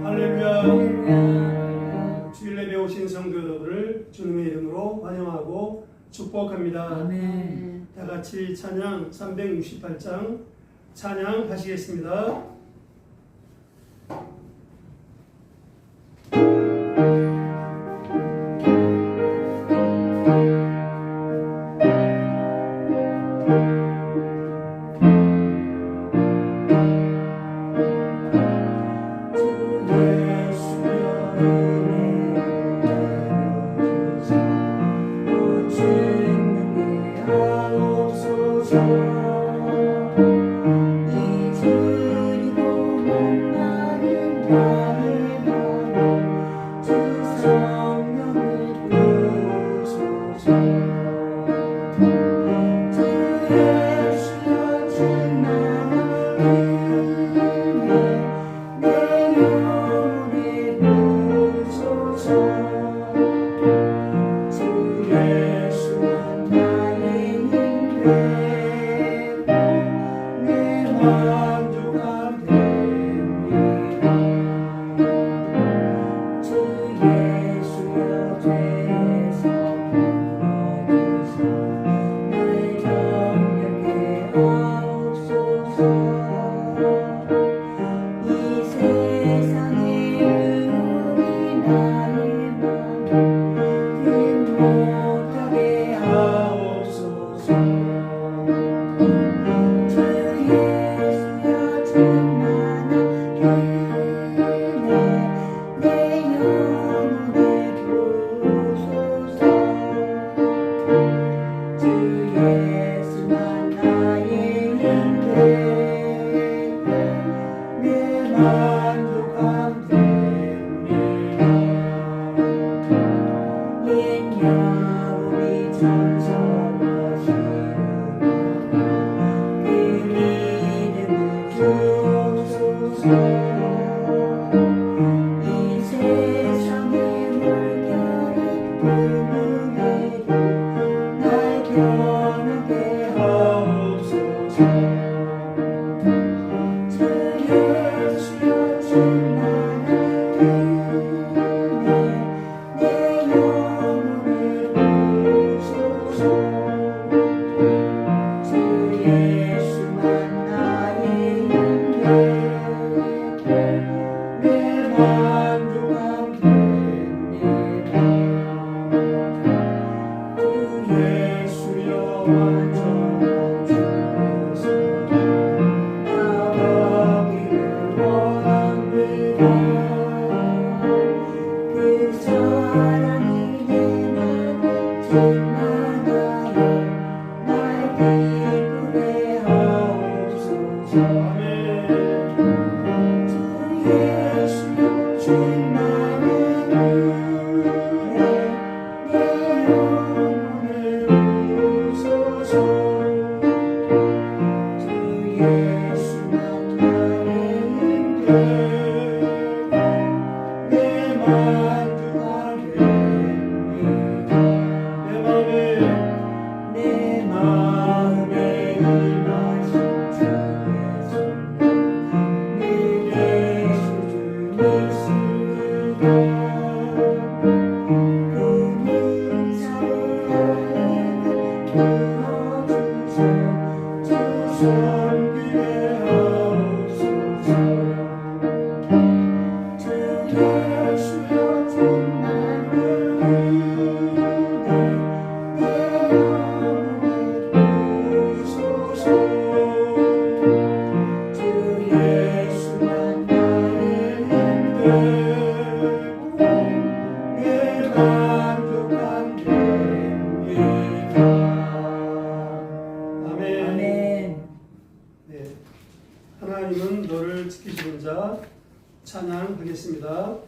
할렐루야. 주일 예배 오신 성도 여러분을 주님의 이름으로 환영하고 축복합니다. 아멘. 다 같이 찬양 368장 찬양하시겠습니다. 하나님은 너를 지키시는 자 찬양하겠습니다.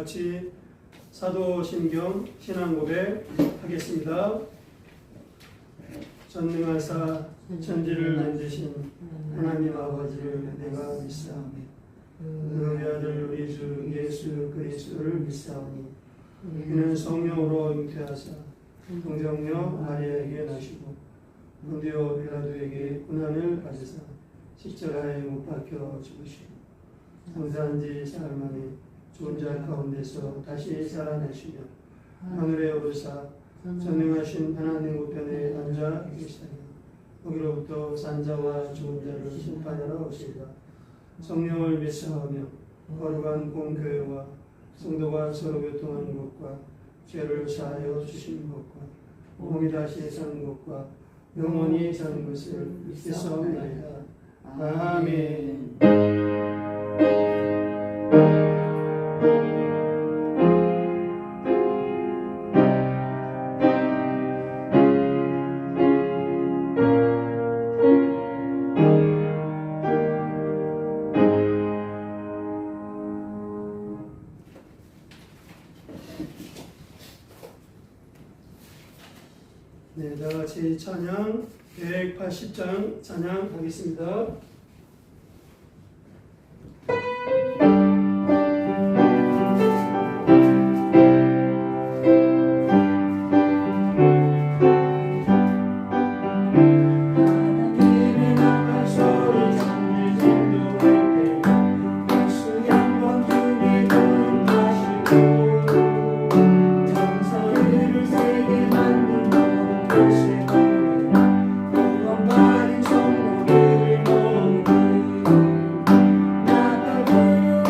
같이 사도신경 신앙고백 하겠습니다. 전능하사 천지를 만드신 하나님 아버지를 내가 믿사오니 그의 아들 우리 주 예수 그리스도를 믿사오니 이는 성령으로 잉태하사 동정녀 마리아에게 나시고 본디오 빌라도에게 고난을 받으사 십자가에 못 박혀 죽으시고 장사한 지 사흘 만에 죽은 자 가운데서 다시 살아나시며 하늘에 오르사 전능하신 하나님 우편에 앉아 계시다니 거기로부터 산자와 죽은 자를 심판하러 오시리라. 성령을 믿사오며 거룩한 공교회와 성도가 서로 교통하는 것과 죄를 사하여 주시는 것과 몸이 다시 사는 것과 영원히 사는 것을 믿사옵나이다. 아멘. 네, 다 같이 찬양 180장 찬양하겠습니다. 구원받은 성도들 모두 나팔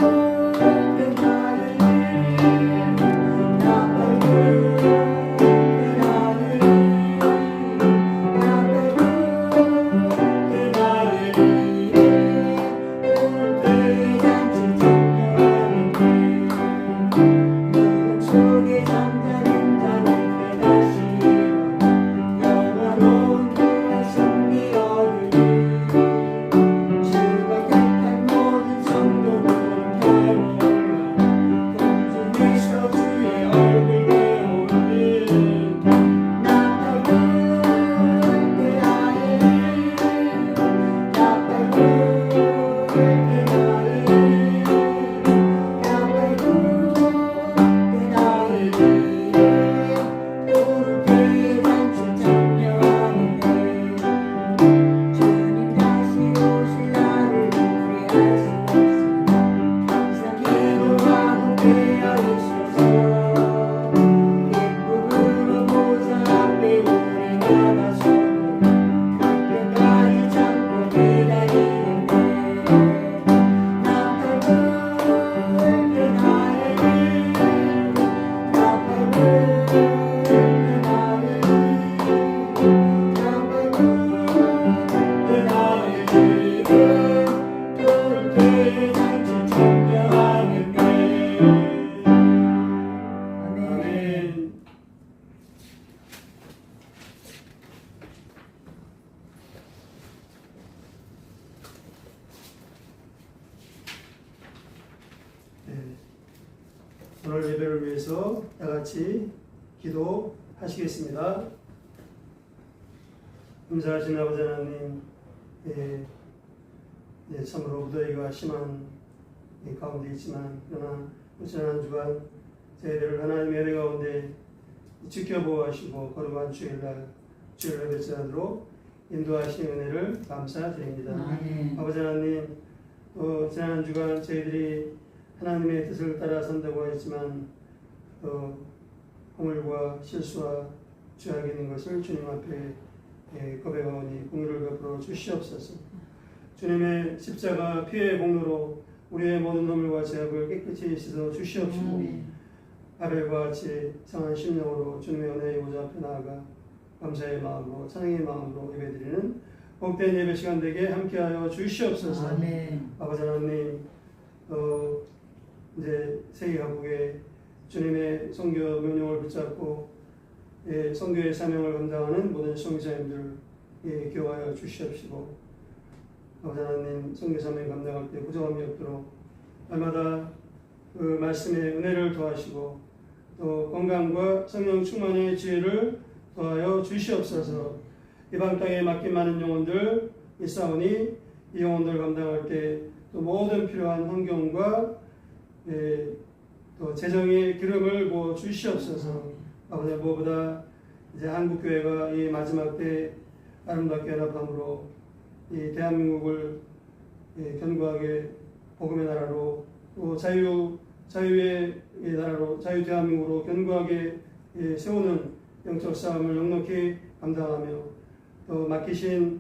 오늘 예배를 위해서 다 같이 기도하시겠습니다. 감사하신 아버지 하나님, 참으로 무더위가 심한 가운데 있지만 그러나 지난 한 주간 저희들을 하나님의 은혜 가운데 지켜보시고 거룩한 주일날 뵙자도록 인도하신 은혜를 감사드립니다. 아버지 하나님, 지난 한 주간 저희들이 하나님의 뜻을 따라 산다고 했지만 허물과 실수와 죄악이 있는 것을 주님 앞에 고백하오니 공의를 베풀어 주시옵소서. 주님의 십자가 피의 공로로 우리의 모든 허물과 죄악을 깨끗이 씻어 주시옵시고 아벨과 같이 상한 심령으로 주님의 은혜의 보좌 앞에 나아가 감사의 마음으로 찬양의 마음으로 예배드리는 복된 예배 시간 되게 함께하여 주시옵소서. 아버지 하나님, 이제 세계 각국에 주님의 선교 명령을 붙잡고 선교의 사명을 감당하는 모든 선교사님들 교화하여 주시옵시고, 아버지 하나님, 선교 사명 감당할 때 부족함이 없도록 날마다 그 말씀의 은혜를 더하시고 또 건강과 성령 충만의 지혜를 더하여 주시옵소서. 이방 땅에 맡긴 많은 영혼들 있사오니 이 영혼들 감당할 때 또 모든 필요한 환경과 또 재정의 기름을 부어 주시옵소서. 아버지, 무엇보다 이제 한국교회가 이 마지막 때 아름답게 연합함으로 이 대한민국을 견고하게 복음의 나라로 또 자유의 나라로 자유 대한민국으로 견고하게 세우는 영적 싸움을 넉넉히 감당하며 또 맡기신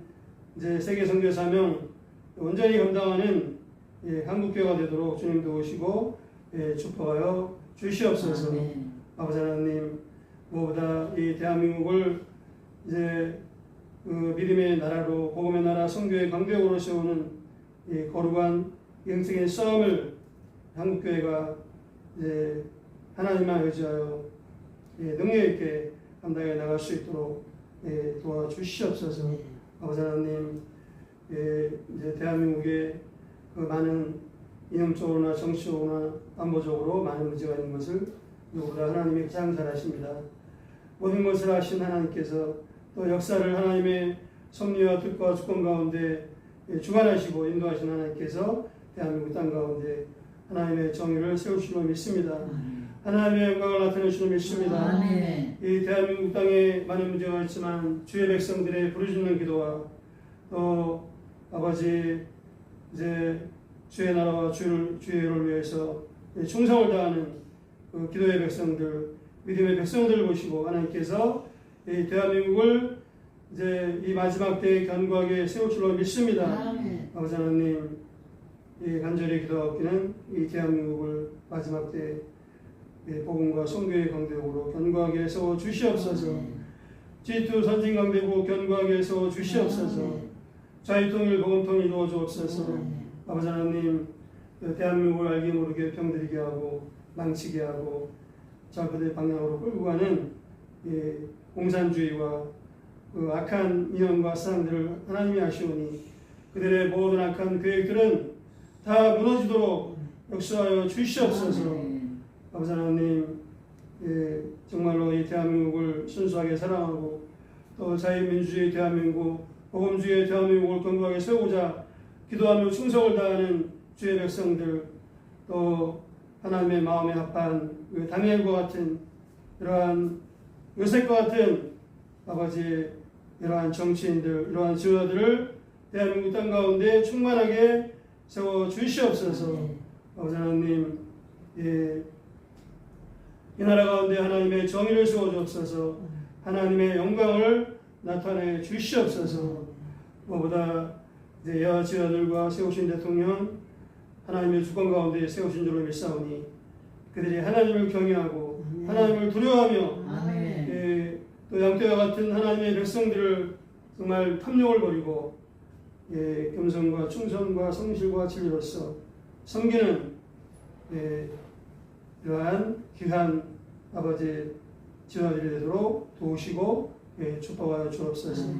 이제 세계 선교 사명 온전히 감당하는 한국교회가 되도록 주님 도우시고 축복하여 주시옵소서. 아버지 하나님, 무엇보다 이 대한민국을 이제 그 믿음의 나라로 복음의 나라 선교의 강대국으로 세우는 이 거룩한 영적인 싸움을 한국교회가 이제 하나님만 의지하여 능력 있게 감당해 나갈 수 있도록 도와주시옵소서. 아버지 하나님, 이제 대한민국에 그 많은 이념적으로나 정치적으로나 안보적으로 많은 문제가 있는 것을 누구보다 하나님이 가장 잘 아십니다. 모든 것을 아신 하나님께서 또 역사를 하나님의 섭리와 뜻과 주권 가운데 주관하시고 인도하신 하나님께서 대한민국 땅 가운데 하나님의 정의를 세우실 줄 믿습니다. 하나님의 영광을 나타낼 줄 믿습니다. 이 대한민국 땅에 많은 문제가 있지만 주의 백성들의 부르짖는 기도와 또 아버지 이제 주의 나라와 주의를 위해서 충성을 다하는 그 기도의 백성들, 믿음의 백성들을 보시고 하나님께서 이 대한민국을 이제 이 마지막 때에 견고하게 세울 줄로 믿습니다. 아버지 하나님, 이 간절히 기도하옵기는 이 대한민국을 마지막 때 복음과 선교의 강대국으로 견고하게 세워 주시옵소서. G2 선진 강대국 견고하게 세워 주시옵소서. 자유통일 복음통일 이루어 주옵소서. 아버지 하나님, 대한민국을 알게 모르게 병들게 하고 망치게 하고 잘못된 방향으로 끌고 가는 공산주의와 그 악한 이념과 사상들을 하나님이 아시오니 그들의 모든 악한 계획들은 다 무너지도록 역사하여 주시옵소서. 아버지 하나님, 정말로 이 대한민국을 순수하게 사랑하고 또 자유민주주의 대한민국, 복음주의 대한민국을 견고하게 세우고자 기도하며 충성을 다하는 주의 백성들, 또 하나님의 마음에 합한 그 다니엘과 같은 이러한 요셉과 같은 아버지 이러한 정치인들, 이러한 지도자들을 대한민국 땅 가운데 충만하게 세워 주시옵소서. 아버지 하나님, 이 나라 가운데 하나님의 정의를 세워 주옵소서. 하나님의 영광을 나타내 주시옵소서. 무엇보다 이제 여하 지도자들과 세우신 대통령, 하나님의 주권 가운데 세우신 줄로 믿사오니 그들이 하나님을 경외하고 하나님을 두려워하며 또 양떼와 같은 하나님의 백성들을 정말 탐욕을 버리고 겸손과 충성과 성실과 진리로서 섬기는 이러한 귀한 아버지 지도자들이 되도록 도우시고 축복하여 주옵소서.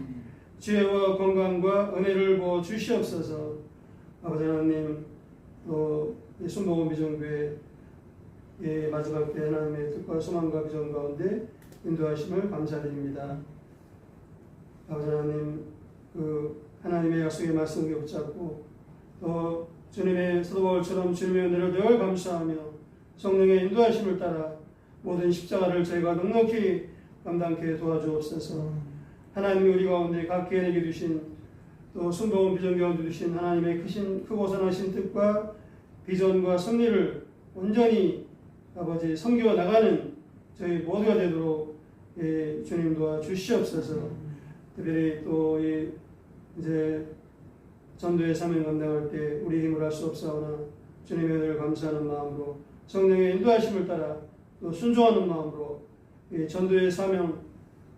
지혜와 건강과 은혜를 부어 주시옵소서. 아버지 하나님, 또 순복음 비전교회 마지막 때 하나님의 뜻과 소망과 비전 가운데 인도하심을 감사드립니다. 아버지 하나님, 하나님의 약속의 말씀을 붙잡고 또 주님의 사도 바울처럼 주님의 은혜를 늘 감사하며 성령의 인도하심을 따라 모든 십자가를 저희가 넉넉히 감당케 도와주옵소서. 하나님이 우리 가운데 각계에게 주신 또 순복음 비전 가운데 주신 하나님의 크고 선하신 뜻과 비전과 섭리를 온전히 아버지 섬겨 나가는 저희 모두가 되도록 주님 도와주시옵소서. 특별히 또 이제 전도의 사명 감당할 때 우리 힘을 할 수 없사오나 주님의 은혜를 감사하는 마음으로 성령의 인도하심을 따라 또 순종하는 마음으로 전도의 사명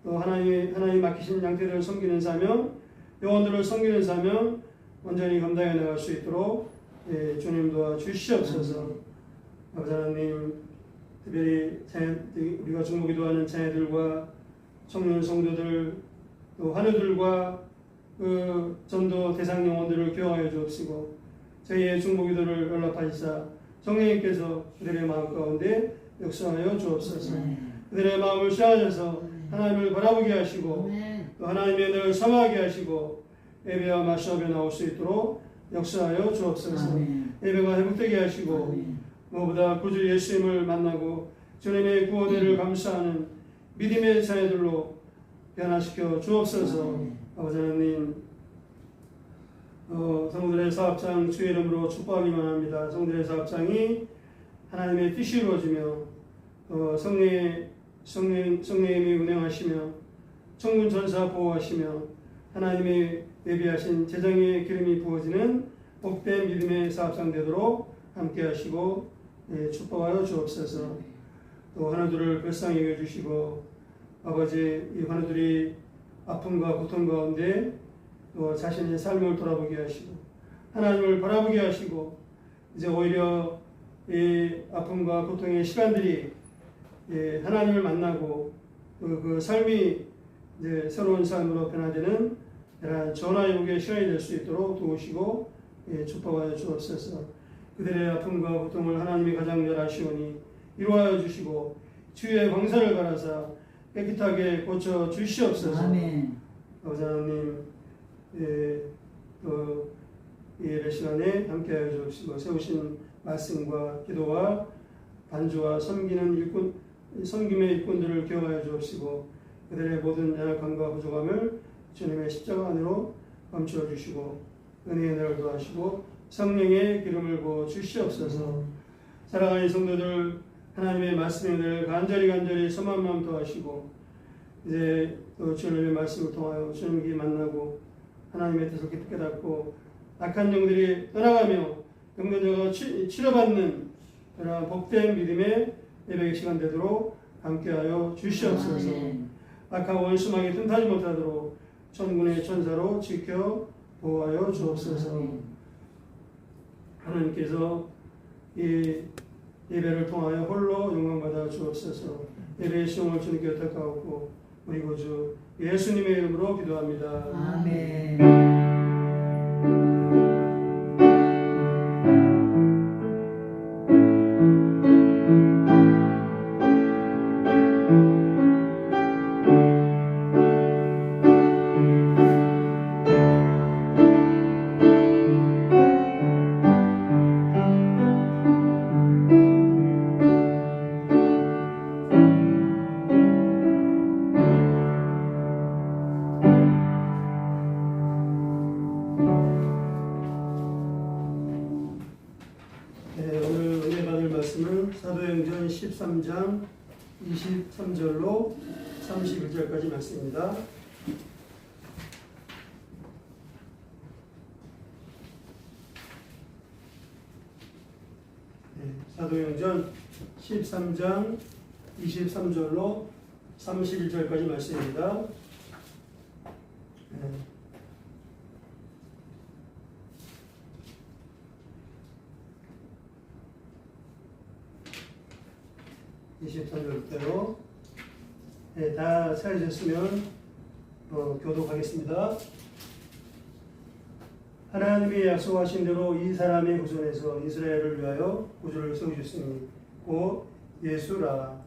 또 하나님 맡기신 양떼들을 섬기는 사명 영혼들을 섬기는 사명 온전히 감당해 나갈 수 있도록 주님 도와주시옵소서. 아버지 하나님, 특별히 우리가 중보기도하는 자녀들과 청년 성도들 또 환우들과 그 전도 대상 영혼들을 교화하여 주옵시고 저희의 중보기도를 연락하시사 성령님께서 그들의 마음 가운데 역사하여 주옵소서. 그들의 마음을 씌워져서 하나님을 바라보게 하시고 또 하나님의 은혜를 sam하게 하시고 예배와 말씀에 나올 수 있도록 역사하여 주옵소서. 예배가 회복되게 하시고 무엇보다 구주 예수님을 만나고 주님의 구원을 감사하는 믿음의 자녀들로 변화시켜 주옵소서. 아버지 하나님, 성도들의 사업장 주의 이름으로 축복하기만 합니다. 성도들의 사업장이 하나님의 뜻이 이루어지며 성령님이 운행하시며 천군 천사 보호하시며 하나님의 예비하신 재정의 기름이 부어지는 복된 믿음의 사업장 되도록 함께 하시고 축복하여 주옵소서. 또 하나둘을 불쌍히 여겨주시고 아버지 이 하나둘이 아픔과 고통 가운데 또 자신의 삶을 돌아보게 하시고 하나님을 바라보게 하시고 이제 오히려 이 아픔과 고통의 시간들이 하나님을 만나고 그 삶이 이제 새로운 삶으로 변화되는 이러한 전화유의 시간이 될 수 있도록 도우시고 축복하여 주옵소서. 그들의 아픔과 고통을 하나님이 가장 잘 아시오니 이루하여 주시고 주의 광선을 갈아사 깨끗하게 고쳐 주시옵소서. 아멘. 아버지 하나님, 이 예배 시간에 함께하여 주옵시고 세우신 말씀과 기도와 반주와 섬김의 일꾼들을 교화하여 주옵시고 그들의 모든 연약함과 부족함을 주님의 십자가 안으로 감추어 주시고 은혜의 은혜를 더하시고 성령의 기름을 부어 주시옵소서. 사랑하는 성도들, 하나님의 말씀의 은혜를 간절히 소망만 더하시고 이제 또 주님의 말씀을 통하여 주님께 만나고 하나님의 뜻을 깊이 깨닫고 악한 영들이 떠나가며 병건자가 치료받는 그러한 복된 믿음의 예배의 시간 되도록 함께하여 주시옵소서. 악한 원수막이 틈타지 못하도록 천군의 천사로 지켜 보호하여 주옵소서. 하나님께서 이 예배를 통하여 홀로 영광받아 주옵소서. 예배의 시험을 주님께 부탁하옵고 우리 구주 예수님의 이름으로 기도합니다. 아멘. 사도행전 13장 23절로 31절까지 말씀입니다. 사도행전 13장 23절로 31절까지 말씀입니다. 23절부터요. 다 찾으셨으면 교독하겠습니다. 하나님이 약속하신 대로 이 사람의 후손에서 이스라엘을 위하여 구주를 세우셨으니 곧 예수라.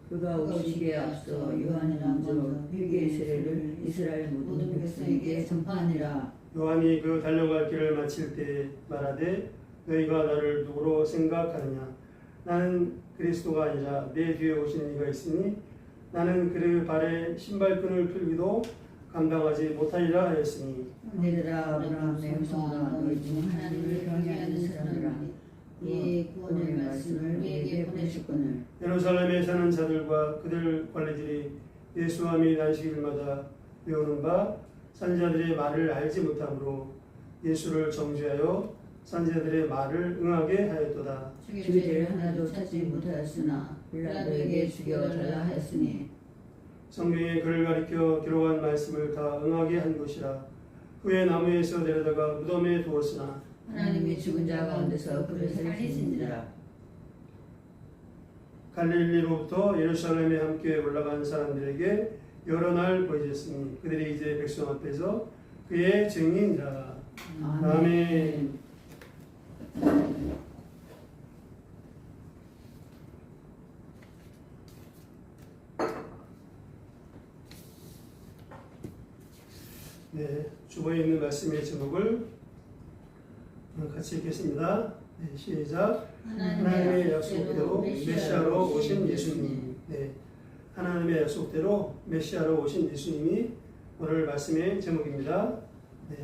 그가 오시기에 앞서 요한이 먼저 회개의 세례를 이스라엘 모든 백성에게 전파하니라. 요한이 그 달려갈 길을 마칠 때 말하되 너희가 나를 누구로 생각하느냐? 나는 그리스도가 아니라 내 뒤에 오시는 이가 있으니 나는 그의 발에 신발끈을 풀기도 감당하지 못하리라 하였으니 내들아 아브라함의 후손과 너희 중 하나님을 경외하는 사람들아 이 구원의 말씀을 우리에게 보내셨거늘. 예루살렘에 사는 자들과 그들 관리들이 예수와 및 안식일마다 배우는 바 선지자들의 말을 알지 못함으로 예수를 정죄하여 선지자들의 말을 응하게 하였도다. 죽이를 하나도 찾지 못하였으나 빌라도에게 죽여달라 하였으니 성경에 그를 가리켜 기록한 말씀을 다 응하게 한 것이라. 후에 나무에서 내려다가 무덤에 두었으나 하나님이 죽은 자 가운데서 그를 살리시니라. 갈릴리로부터 예루살렘에 함께 올라간 사람들에게 여러 날 보여졌으니 그들이 이제 백성 앞에서 그의 증인이라. 아멘. 네, 주보에 있는 말씀의 제목을 같이 읽겠습니다. 네, 시작. 하나님의 약속대로 메시아로 오신 예수님. 네, 하나님의 약속대로 메시아로 오신 예수님이 오늘 말씀의 제목입니다. 네,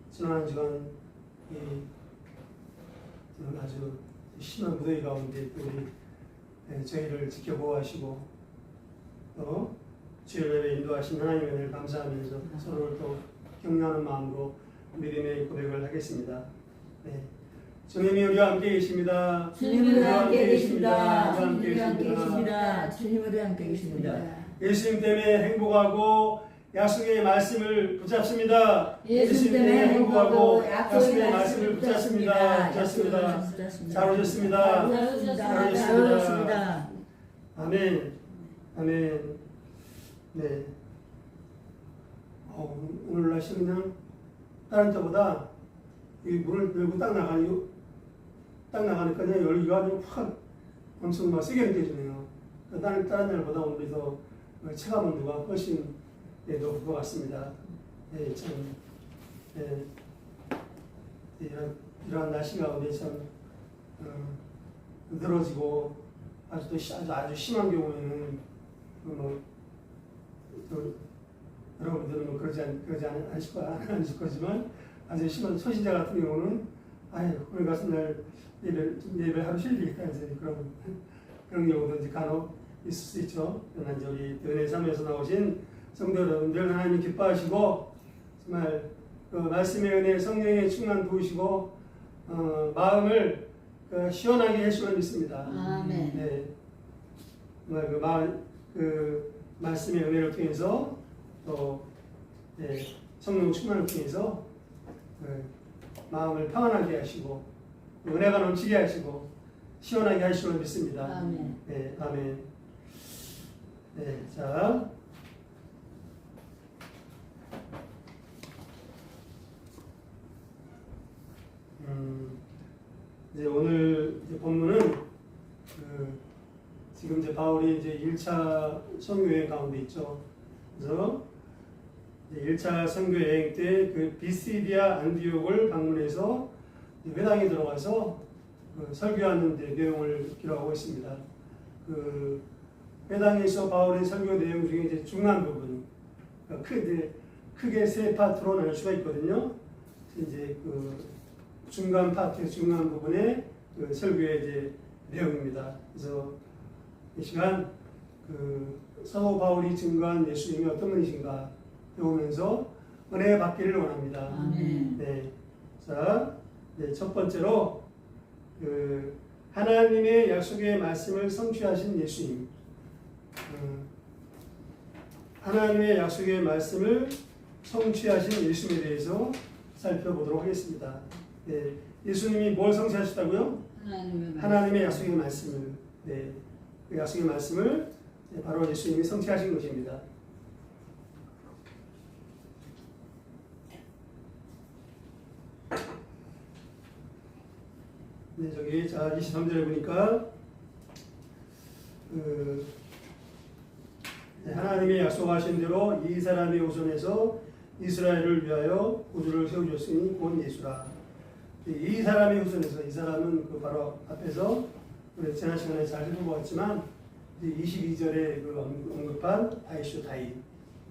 지난 한 주간 아주 심한 무더위 가운데 우리 저희를 지켜보호하시고 또 주일날에 인도하신 하나님의 은혜를 감사하면서 서로를 또 격려하는 마음으로 믿음의 고백을 하겠습니다. 네. 주님이 우리와 함께 계십니다. 주님이 우리와 함께 계십니다. 주님이 주님이 함께 계십니다. 주님이 우리와 함께 계십니다. 예수님 때문에 행복하고 약속의 말씀을 붙잡습니다. 예수님 때문에 행복하고 약속의 말씀을 붙잡습니다. 잘 오셨습니다. 잘 오셨습니다. 아멘. 아멘. 네. 오늘 날씨 그냥 다른 때보다 이 문을 열고 딱 나가니까 그냥 열기가 아주 확 엄청 막 세게 느껴지네요. 다른 날보다 오늘이 더 체감 온도가 훨씬 높을 것 같습니다. 네, 참, 네, 이러한 날씨 가운데 참 늘어지고 아주 심한 경우에는 여러분들은 그러지 않으실 거지만 아주 심한 초신자 같은 경우는 오늘 같은 날 예배 하루 쉬어야 되겠다 해서 그런 경우도 이제 간혹 있을 수 있죠. 그러나 이제 우리 은혜 삶에서 나오신 성도 여러분들 하나님 기뻐하시고 정말 그 말씀의 은혜 성령의 충만 부으시고 마음을 시원하게 해주시면 믿습니다. 아멘. 네. 정말 그 말씀의 은혜를 통해서 또 성령 충만을 통해서 마음을 평안하게 하시고 은혜가 넘치게 하시고 시원하게 하시면 믿습니다. 아멘. 네, 아멘. 네, 자. 이제 오늘 이제 본문은 지금 이제 바울이 이제 1차 선교여행 가운데 있죠. 그래서 1차 선교여행 때 그 비시디아 안디옥을 방문해서 회당에 들어가서 설교하는 데 내용을 기록하고 있습니다. 그 회당에서 바울의 설교 내용 중에 이제 중간 부분, 크게 세 파트로 나눌 수가 있거든요. 이제 그 중간 파트, 중간 부분의 그 설교의 이제 내용입니다. 그래서 이 시간 그 사도 바울이 증거한 예수님이 어떤 분이신가 배우면서 은혜 받기를 원합니다. 아멘. 네. 자, 네, 첫 번째로 그 하나님의 약속의 말씀을 성취하신 예수님. 하나님의 약속의 말씀을 성취하신 예수님에 대해서 살펴보도록 하겠습니다. 네, 예수님이 뭘 성취하셨다고요? 하나님의 약속의 말씀을. 네, 그 약속의 말씀을 바로 예수님이 성취하신 것입니다. 네, 저기 자 23절에 보니까 약속하신 대로 이 사람의 후손에서 이스라엘을 위하여 구주를 세워줬으니 곧 예수라. 이 사람의 후손에서, 이 사람은 그 바로 앞에서 우리 지난 시간에 잘 살펴보았지만 22절에 그 언급한 다윗이죠, 다윗.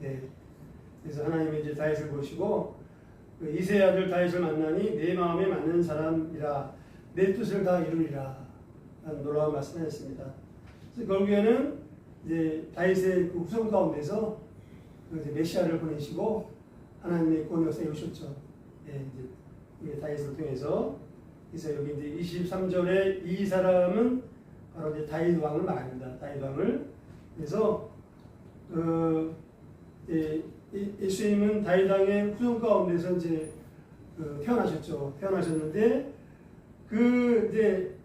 네. 그래서 하나님이 이제 다윗을 보시고 그 이새의 아들 다윗을 만나니 내 마음에 맞는 사람이라, 내 뜻을 다 이루리라 라는 놀라운 말씀을 했습니다. 그래서 결국에는 이제 다윗의 그 후손 가운데서 이제 메시아를 보내시고 하나님의 구원을 세우셨죠. 예, 이제 다윗을 통해서. 그래서 여기 이제 23절에 이 사람은 바로 이제 다윗 왕을 말합니다. 다윗 왕을. 그래서 예수님은 다윗 왕의 후손 가운데서 이제 태어나셨죠. 태어나셨는데 이제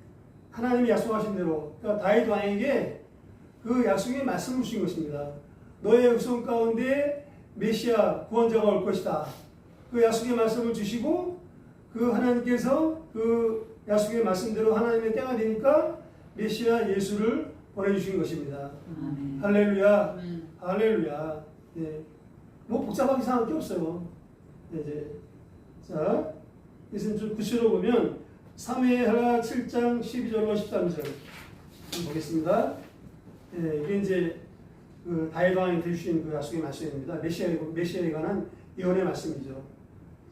하나님이 약속하신 대로, 그러니까 다윗 왕에게 그 약속의 말씀을 주신 것입니다. 너의 후손 가운데 메시아 구원자가 올 것이다. 그 약속의 말씀을 주시고 그 하나님께서 그 약속의 말씀대로 하나님의 때가 되니까 메시아 예수를 보내주신 것입니다. 아멘. 할렐루야. 아멘. 할렐루야. 네. 뭐 복잡하게 생각할 게 없어요. 이제 자, 그래서 좀 구체로 보면 사무엘하 7장 12절로 13절 보겠습니다. 예, 이게 이제 그 다윗 왕이 주신 그 약속의 말씀입니다. 메시아에 관한 예언의 말씀이죠.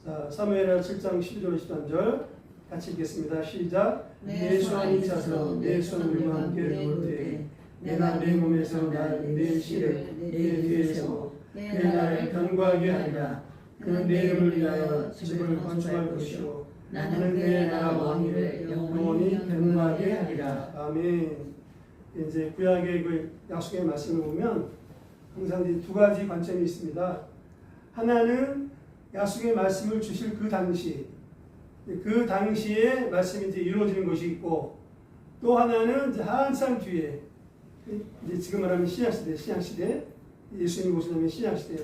자, 사무엘하 7장 12절 13절 같이 읽겠습니다. 시작. 내 손이 차서 내 손과 함께 누울 때 내가 내 몸에서 내 실을 내 뒤에 세워 내 나라를 견고하게 하리라. 그 내 이름을 위하여 집을 건축할 것이요 나는 내 나라 왕위를 영원히 견고하게 하리라. 아멘. 이제 구약의 그 약속의 말씀을 보면 항상 이제 두 가지 관점이 있습니다. 하나는 약속의 말씀을 주실 그 당시에 말씀이 이제 이루어지는 것이 있고, 또 하나는 이제 한참 뒤에, 이제 지금 말하면 신약시대, 예수님이 오시는 신약시대,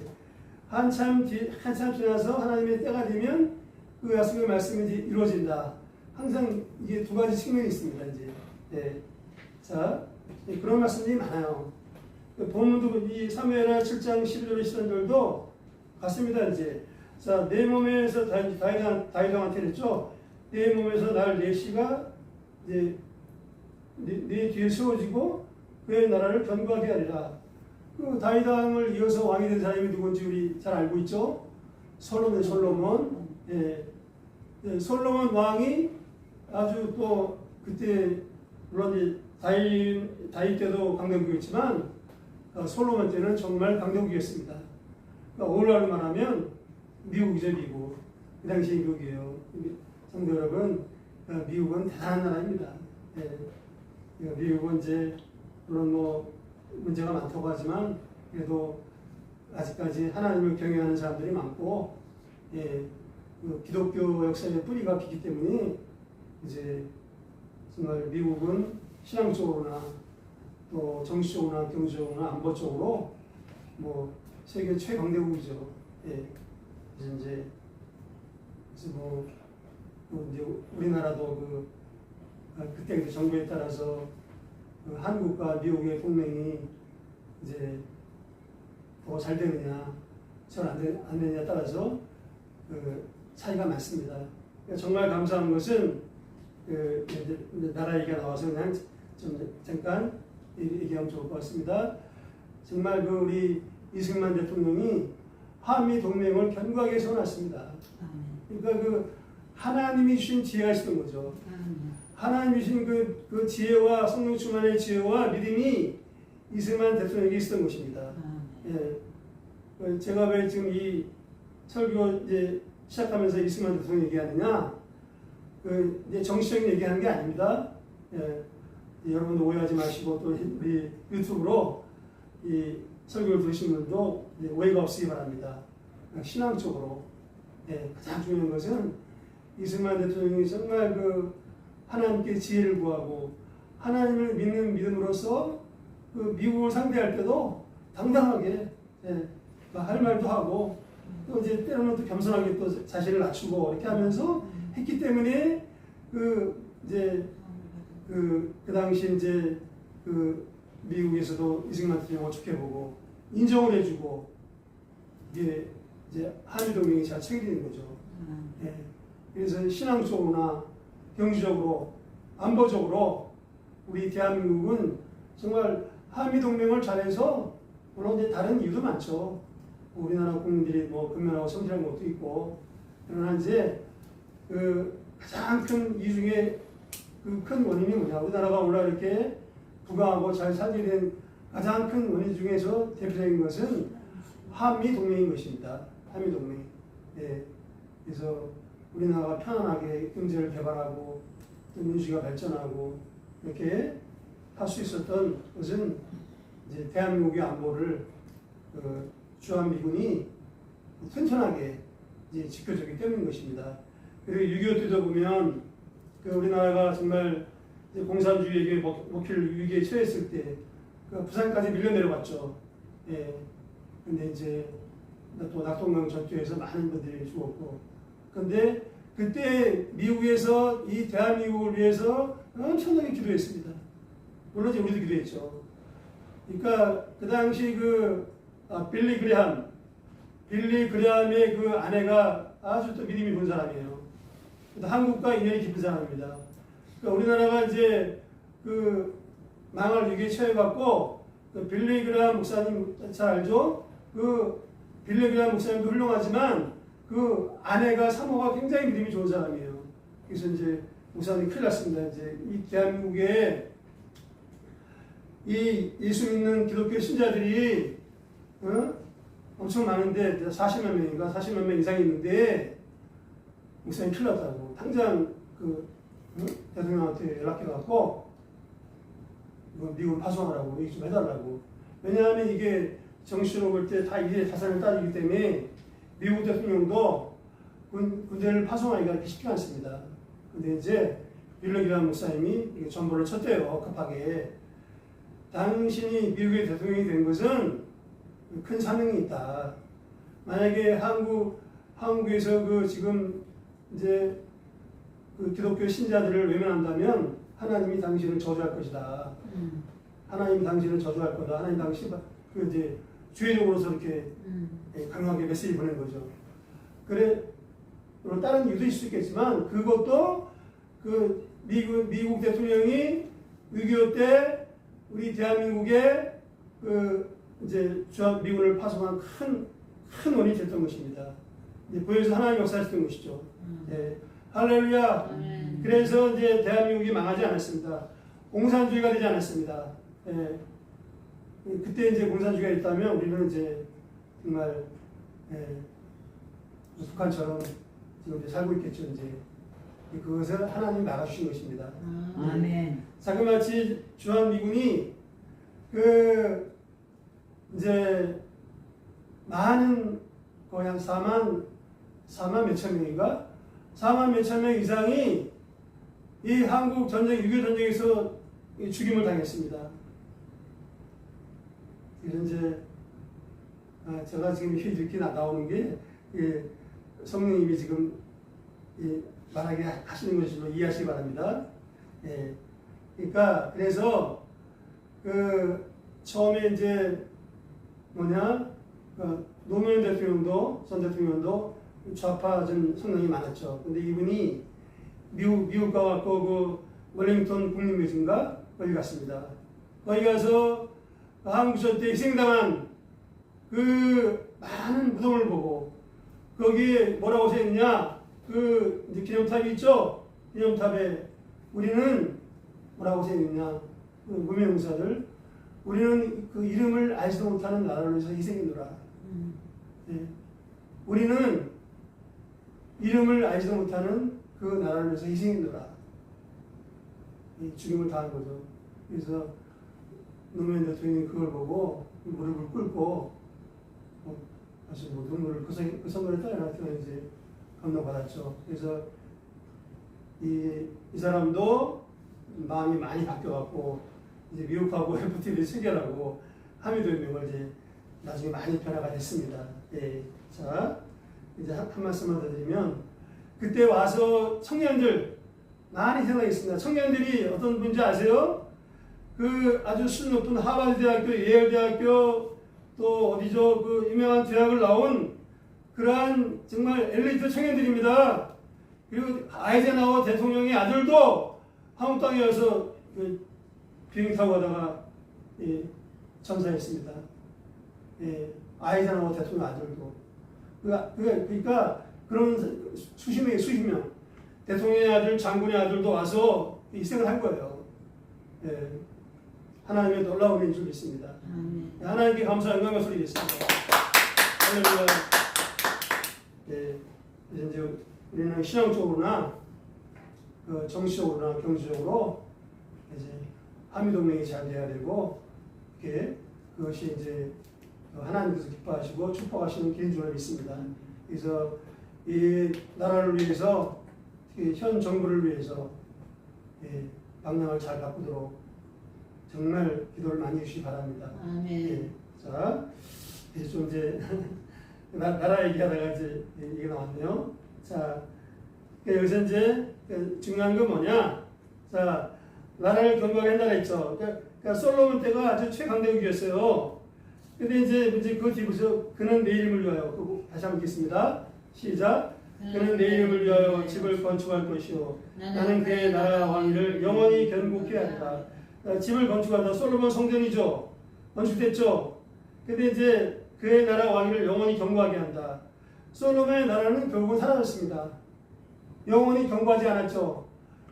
한참 지나서 하나님의 때가 되면 그 약속의 말씀이 이제 이루어진다. 항상 이게 두 가지 측면이 있습니다. 이제. 네. 자, 그런 말씀들이 많아요. 본문도 이 사무엘하 7장 11절 13절도 같습니다. 이제 자, 내 몸에서 다윗 왕한테 그랬죠. 내 몸에서 날 메시가 이제 네 뒤에 세워지고 그의 나라를 견고하게 하리라. 그 다윗 왕을 이어서 왕이 된 사람이 누군지 우리 잘 알고 있죠. 솔로몬. 예. 예, 솔로몬 왕이 아주 또 그때 물론 이제 다윗 때도 강대국이었지만 솔로몬 때는 정말 강대국이었습니다. 그러니까 오늘날로 말하면 미국이죠, 미국. 그 당시 미국이에요. 성도 여러분, 미국은 대단한 나라입니다. 예. 미국은 이제 물론 뭐 문제가 많다고 하지만 그래도 아직까지 하나님을 경외하는 사람들이 많고, 예, 그 기독교 역사의 뿌리가 깊기 때문에 이제 정말 미국은 신앙적으로나 또 정치적으로나 경제적으로나 안보적으로 뭐 세계 최강대국이죠. 예. 그래서 이제 뭐 이제 우리나라도 그때 정부에 따라서 한국과 미국의 동맹이 이제 더 잘 되느냐, 잘 안 되느냐에 따라서 차이가 많습니다. 그러니까 정말 감사한 것은 나라 얘기가 나와서 그냥 좀 잠깐 얘기하면 좋을 것 같습니다. 정말 우리 이승만 대통령이 한미 동맹을 견고하게 세워놨습니다. 그러니까 하나님이 주신 지혜가 있었던 거죠. 하나님이 주신 그 지혜와 성령 충만의 지혜와 믿음이 이승만 대통령에게 있었던 것입니다. 예. 제가 왜 지금 이 설교 이제 시작하면서 이승만 대통령 얘기하느냐? 이제 정치적인 얘기하는 게 아닙니다. 예. 여러분도 오해하지 마시고 또 우리 유튜브로 이 설교를 들으신 분도 오해가 없으기 바랍니다. 신앙적으로 가장 중요한 것은 이승만 대통령이 정말 하나님께 지혜를 구하고 하나님을 믿는 믿음으로써 미국을 상대할 때도 당당하게 할 말도 하고 또 이제 때로는 또 겸손하게 또 자신을 낮추고 이렇게 하면서 했기 때문에 그 당시 이제 미국에서도 이승만 대통령을 좋게 보고 인정을 해주고 이게 이제 한미동맹이 잘 체결되는 거죠. 예. 그래서 신앙적으로나 경제적으로 안보적으로 우리 대한민국은 정말 한미동맹을 잘해서 물론 이제 다른 이유도 많죠. 우리나라 국민들이 뭐 근면하고 성실한 것도 있고 그러나 이제 그 가장 큰 이유 중에 그 큰 원인이 뭐냐? 우리나라가 오늘 이렇게 부강하고 잘 살게 된 가장 큰 원인 중에서 대표적인 것은 한미 동맹인 것입니다. 한미 동맹. 예. 그래서 우리나라가 편안하게 경제를 개발하고 또 민주주의가 발전하고 이렇게 할 수 있었던 것은 이제 대한민국의 안보를 주한미군이 튼튼하게 이제 지켜주기 때문인 것입니다. 그리고 6.25 때도 보면 그 우리나라가 정말 공산주의에게 먹힐 위기에 처했을 때 그 부산까지 밀려 내려갔죠. 예. 근데 이제 또 낙동강 전투에서 많은 분들이 죽었고, 근데 그때 미국에서 이 대한민국을 위해서 엄청나게 기도했습니다. 물론 이제 우리도 기도했죠. 그러니까 그 당시 빌리 그레함의 그 아내가 아주 또 믿음이 좋은 사람이에요. 한국과 인연이 깊은 사람입니다. 그러니까 우리나라가 이제 그 망할 위기에 처해갖고 그 빌리 그레함 목사님 잘 알죠? 그 빌리 그레함 목사님도 훌륭하지만 그 아내가 사모가 굉장히 믿음이 좋은 사람이에요. 그래서 이제 목사님이 큰일 났습니다. 이제 이 대한민국에 이 예수 믿는 기독교 신자들이 엄청 많은데 40만 명 이상이 있는데 목사님 큰일 났다고 당장 대통령한테 연락해갖고 미국을 파송하라고 얘기 좀 해달라고. 왜냐하면 이게 정치로 볼 때 다 일의 타산을 따지기 때문에 미국 대통령도 군대를 파송하기가 그렇게 쉽지 않습니다. 근데 이제 빌리그레함 목사님이 이게 전보를 쳤대요. 급하게. 당신이 미국의 대통령이 된 것은 큰 사명이 있다. 만약에 한국에서 지금 이제 기독교 신자들을 외면한다면 하나님이 당신을 저주할 것이다. 하나님 당신을 저주할 거다. 하나님 당신 이제 주의적으로서 이렇게 강하게 메시지 보낸 거죠. 그래 다른 이유도 있을 수 있겠지만 그것도 미국 대통령이 6.25 때 우리 대한민국에 이제 미군을 파송한 큰 원인이 됐던 것입니다. 이제 보여서 하나님 역사했던 것이죠. 예. 할렐루야. 그래서 이제 대한민국이 망하지 않았습니다. 공산주의가 되지 않았습니다. 예. 그때 이제 공산주의가 있다면 우리는 이제 정말 북한처럼 지금 이제 살고 있겠죠. 이제 그것을 하나님이 막아주신 것입니다. 아멘. 자그마치 주한미군이 이제 많은 거의 한 4만 몇천 명인가? 4만 몇천 명 이상이 이 한국 전쟁, 6.25 전쟁에서 죽임을 당했습니다. 그래서 이제 제가 지금 이렇게 나오는 게 성령님이 지금 말하게 하시는 것으로 이해하시기 바랍니다. 예. 그러니까 그래서 처음에 이제 노무현 대통령도 전 대통령도 좌파 전 성향이 많았죠. 근데 이분이 미국 가고 웰링턴 국립묘지인가 거기 갔습니다. 거기 가서 한국전 때 희생당한 많은 무덤을 보고 거기에 뭐라고 써있느냐 이제 기념탑이 있죠. 기념탑에 우리는 뭐라고 써있느냐 무명무사들 우리는 그 이름을 알지도 못하는 나라를 위해서 희생했노라. 네. 우리는 이름을 알지도 못하는 그 나라를 위해서 희생했노라. 죽임을 당한 거죠. 그래서 노무현 대통령이 그걸 보고 무릎을 꿇고 사실 눈물을 그 선물에 따라서 이제 감동받았죠. 그래서 이 사람도 마음이 많이 바뀌어갖고 이제 미국하고 FTA를 체결하고 한미동맹을 이제 나중에 많이 변화가 됐습니다. 예. 자, 이제 한 말씀만 더 드리면 그때 와서 청년들 많이 생각했습니다. 청년들이 어떤 분인지 아세요? 아주 수준 높은 하버드 대학교, 예일 대학교, 또 어디죠? 그 유명한 대학을 나온 그러한 정말 엘리트 청년들입니다. 그리고 아이젠하워 대통령의 아들도 한국 땅에 와서 그 비행 타고 가다가 전사했습니다. 아이젠하워 대통령 아들도. 그러니까 그런 수십 명 대통령의 아들, 장군의 아들도 와서 희생을 한 거예요. 하나님의 놀라운 인줄 믿습니다. 하나님께 감사 영광을 드리겠습니다. 할렐루야. 이제 우리는 신앙적으로나 정치적으로나 경제적으로 이제 한미동맹이 잘 돼야 되고 그것이 이제 하나님께서 기뻐하시고 축복하시는 길인 줄 믿습니다. 그래서 이 나라를 위해서 현 정부를 위해서 방향을 잘 바꾸도록 정말 기도를 많이 해주시기 바랍니다. 자, 좀 이제 나라 얘기하다가 이제 얘기가 나왔네요. 자, 여기서 이제 중요한 건 뭐냐? 자, 나라를 경고하게 한다고 했죠. 그러니까 솔로몬 때가 아주 최강대국이었어요. 근데 이제 그 뒤에서 그는 내 이름을 위하여, 다시 한번 읽겠습니다. 시작. 그는 내 이름을 위하여 집을 건축할 것이요 나는 그의 나라 왕위를 영원히 견고케 하리라. 집을 건축한다. 솔로몬 성전이죠. 건축됐죠. 근데 이제 그의 나라 왕위를 영원히 견고하게 한다. 솔로몬의 나라는 결국은 사라졌습니다. 영원히 견고하지 않았죠.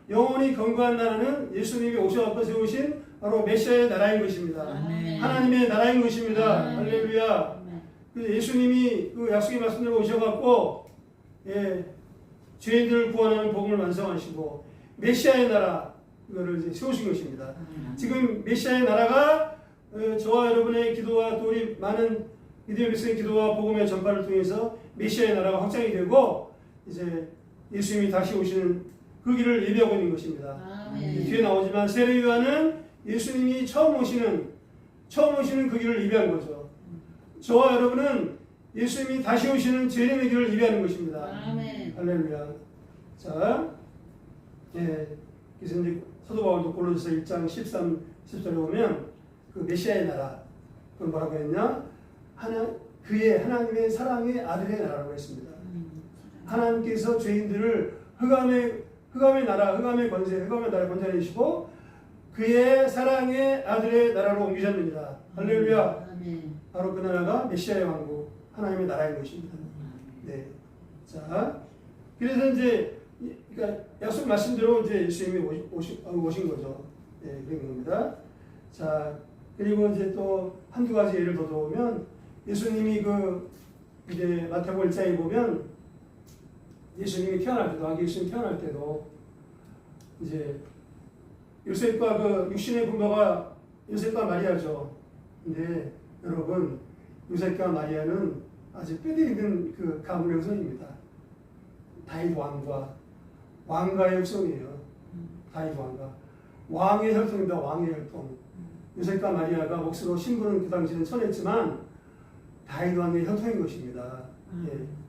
영원히 견고한 나라는 예수님이 오셔서 세우신 바로 메시아의 나라인 것입니다. 하나님의 나라인 것입니다. 할렐루야. 예수님이 그 약속의 말씀대로 오셔갖고 죄인들을 구원하는 복음을 완성하시고 메시아의 나라 이거를 이제 세우신 것입니다. 지금 메시아의 나라가 저와 여러분의 기도와 또 우리 많은 믿음의 백성의 기도와 복음의 전파를 통해서 메시아의 나라가 확장이 되고 이제 예수님이 다시 오시는 그 길을 예비하고 있는 것입니다. 뒤에 나오지만 세례 요한은 예수님이 처음 오시는 그 길을 예비하는 거죠. 저와 여러분은 예수님이 다시 오시는 재림의 길을 예비하는 것입니다. 할렐루야. 자, 그래서 이제 사도 바울도 골로새서 1장 13, 14절에 보면 그 메시아의 나라, 그걸 뭐라고 했냐? 그의 하나님의 사랑의 아들의 나라라고 했습니다. 하나님께서 죄인들을 흑암의 나라, 흑암의 권세, 흑암의 나라 권세하시고 그의 사랑의 아들의 나라로 옮기셨습니다. 할렐루야. 바로 그 나라가 메시아의 왕국, 하나님의 나라인 것입니다. 네. 자, 그래서 이제 그러니까 약속 말씀대로 이제 예수님이 오신 거죠. 네, 그런 겁니다. 자, 그리고 이제 또 한두 가지 예를 더 들어보면 예수님이 이제 마태복음 1장에 보면 예수님이 태어날 때도, 아기 예수님 태어날 때도 이제 요셉과 그 육신의 부모가 요셉과 마리아죠. 근데 여러분, 요셉과 마리아는 아주 뼈대 있는 그 가문의 후손입니다. 다윗 왕가의 후손이에요. 다윗 왕가. 왕의 혈통입니다. 왕의 혈통. 요셉과 마리아가 몫으로 신분은 그 당시에는 천했지만 다윗 왕의 혈통인 것입니다.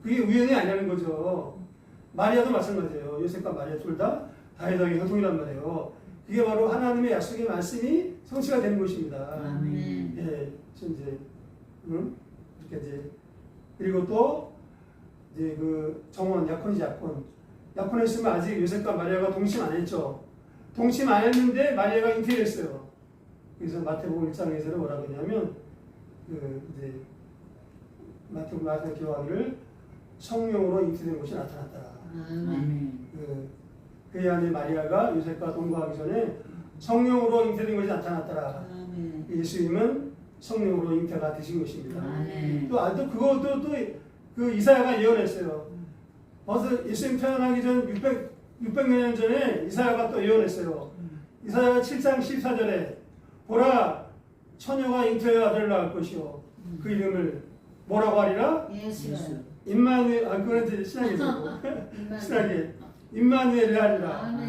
그게 우연이 아니라는 거죠. 마리아도 마찬가지예요. 요셉과 마리아 둘 다 다윗 왕의 혈통이란 말이에요. 그게 바로 하나님의 약속의 말씀이 성취가 되는 것입니다. 이제 이렇게 이제 그리고 또 이제 그 정원 약혼이지 약혼했으면 아직 요셉과 마리아가 동침 안 했죠. 동침 안 했는데 마리아가 잉태했어요. 그래서 마태복음 1장에서는 뭐라고 했냐면 이제 마태복음 마지막 기록하기를 성령으로 잉태된 것이 나타났다. 그의 아내 마리아가 요셉과 동거하기 전에 성령으로 잉태된 것이 나타났더라. 예수님은 성령으로 잉태가 되신 것입니다. 또 그것도 그 이사야가 예언했어요. 벌써 예수님 태어나기 전 600년 전에 이사야가 또 예언했어요. 이사야 7장 14절에 보라 처녀가 잉태의 아들을 낳을 것이요 그 이름을 뭐라고 하리라? 임마누엘. 그건 이제 신약에서 신약에 임마누엘을 하리라.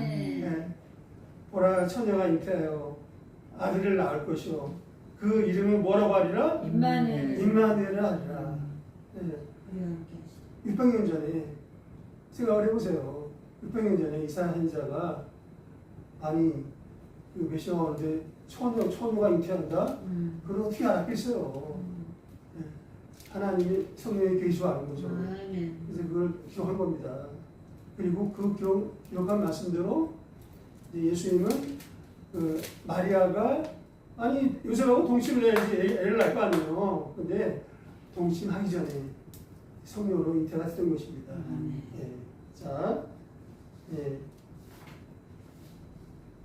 보라 처녀가 잉태하여 아들을 낳을 것이요 그 이름은 뭐라고 하리라? 임마누엘을 하리라. 600년 전에 생각을 해보세요. 600년 전에 이사야 선지자가 아니 그 메시아가 오는데 처녀가 잉태한다? 그걸 어떻게 알았겠어요? 하나님이 성령의 계시하는 거죠. 아멘. 그래서 그걸 기록한 겁니다. 그리고 그 기록한 말씀대로 이제 예수님은 그 마리아가 아니 요셉하고 동침을 해야지 애를 낳을 거 아니에요. 근데 동침하기 전에 성령으로 잉태가 됐던 것입니다. 예. 자, 예.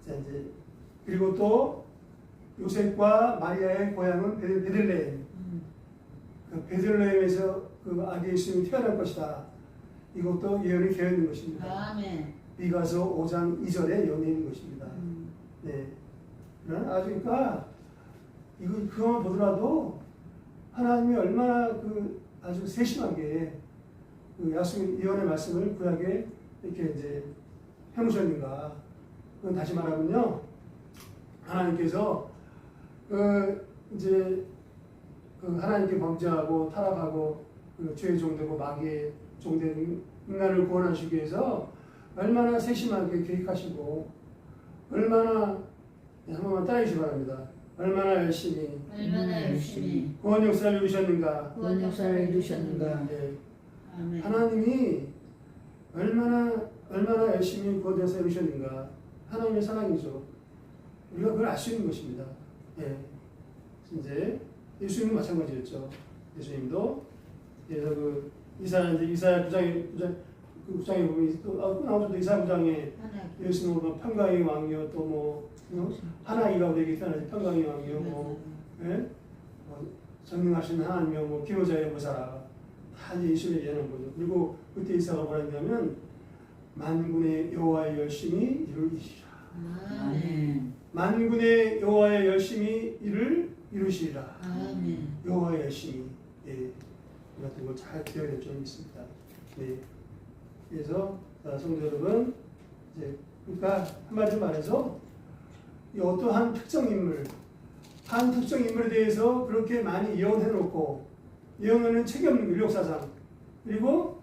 자 이제 그리고 또 요셉과 마리아의 고향은 베들레헴. 그 베들레헴에서 그 아기 예수님이 태어날 것이다. 이것도 예언이 되어 있는 것입니다. 아멘. 미가서 5장 2절에 예언이 있는 것입니다. 네. 그러니까 이거 그것만 보더라도 하나님이 얼마나 그 아주 세심하게 그 약속 예언의 말씀을 구약에 이렇게 이제 해놓으셨는가. 그건 다시 말하면요, 하나님께서 이제 그 하나님께 범죄하고 타락하고 그 죄의 종되고 마귀의 종된 인간을 구원하시기 위해서 얼마나 세심하게 계획하시고 얼마나 한 번만 따라주시기 바랍니다. 얼마나 열심히 구원 역사를 이루셨는가. 구원 역사를 이루셨는가. 네. 아멘. 하나님이 얼마나 열심히 구원 역사를 이루셨는가. 하나님의 사랑이죠. 우리가 그걸 알 수 있는 것입니다. 예. 이제 예수님도 마찬가지였죠. 예수님도 그래서 그 이사야 9장에 보면 또 나오죠. 이사야 9장에 예수님은 뭐 평강의 왕이요 또 뭐 하나이가 우리에게 태어나서 평강의 왕이요 뭐 예? 전능하신 하나님이요 뭐 기호자의 모사라 다 이제 예수를 얘기하는 거죠. 그리고 그때 이사가 뭐라 했냐면 만군의 여호와의 열심히 이루시리라. 아멘. 만군의 여호와의 열심히 이루시리라. 아멘. 여호와의 열심히 이 같은 걸 잘 되어야 될 점이 있습니다. 네. 그래서 성도 여러분 이제 그러니까 한마디로 말해서 이 어떠한 특정 인물 한 특정 인물에 대해서 그렇게 많이 예언해놓고 예언하는 책이 없는 인력사상 그리고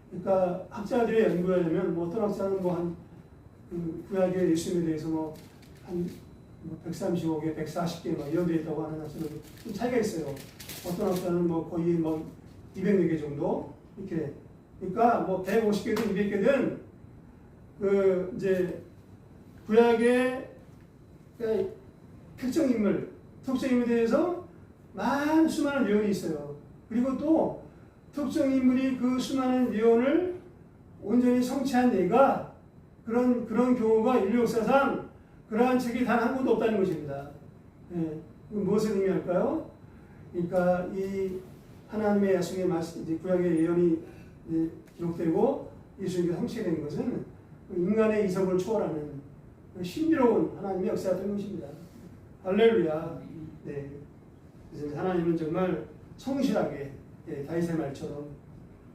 그러니까 학자들의 연구에 하면 뭐 어떤 학자는 뭐 한 구약의 예수님에 대해서 뭐 한 135개, 140개 뭐 이런 데 있다고 하는 학자는 좀 차이가 있어요. 어떤 학자는 뭐 거의 뭐 200여 개 정도 이렇게 그러니까 뭐 150개든 200개든 그 이제 구약의 그러니까 특정 인물에 대해서 수많은 예언이 있어요. 그리고 또 특정 인물이 그 수많은 예언을 온전히 성취한 예가 그런 경우가 인류 역사상 그러한 책이 단 한 권도 없다는 것입니다. 예, 무엇을 의미할까요? 그러니까 이 하나님의 약속의 말씀, 이제 구약의 예언이 기록되고 예수님께 성취된 것은 인간의 이성을 초월하는 신비로운 하나님의 역사였던 것입니다. 할렐루야. 네. 그래서 하나님은 정말 성실하게 다윗의 말처럼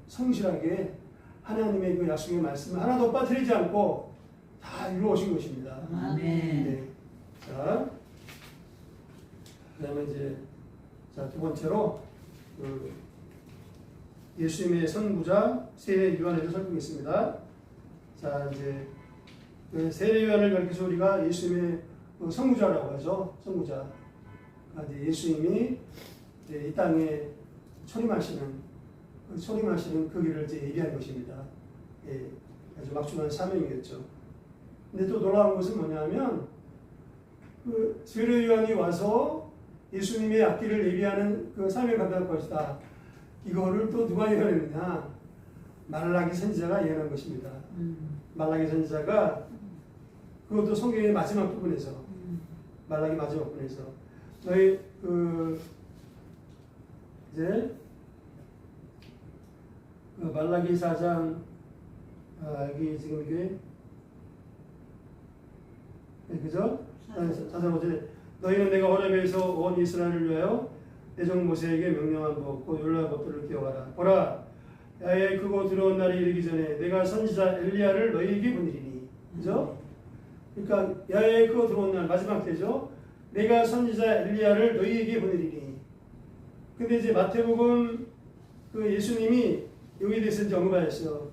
성실하게 하나님의 그 약속의 말씀을 하나도 빠뜨리지 않고 다 이루어오신 것입니다. 아멘. 네. 자, 그다음에 이제 두 번째로 예수님의 선구자 세례 요한에도 살펴보겠습니다. 자, 이제 그 세례 요한을 가리켜서 우리가 예수님의 선구자라고 하죠. 선구자. 이제 예수님이 이제 이 땅에 초림하시는 그 길을 이제 예비한 것입니다. 예, 아주 막중한 사명이겠죠. 근데 또 놀라운 것은 뭐냐면 그 세례 요한이 와서 예수님의 앞길을 예비하는 그 사명을 감당할 것이다. 이거를 또 누가 예언했느냐? 말라기 선지자가 예언한 것입니다. 말라기 선지자가 그것도 성경의 마지막 부분에서 말라기 마지막 부분에서 너희 이제 말라기 4장 여기 지금 이게 그죠? 4장 5절에 너희는 내가 호렙에서 온 이스라엘을 위하여 내 종 모세에게 명령한 법 곧 율법의 법들을 기억하라. 보라 야외 크고 두려운 날이 이르기 전에 내가 선지자 엘리야를 너희에게 보내리니. 그죠? 그러니까 야외 크고 두려운 날 마지막 때죠. 내가 선지자 엘리야를 너희에게 보내리니. 근데 이제 마태복음 그 예수님이 여기에 대해서 이제 언급하였어요.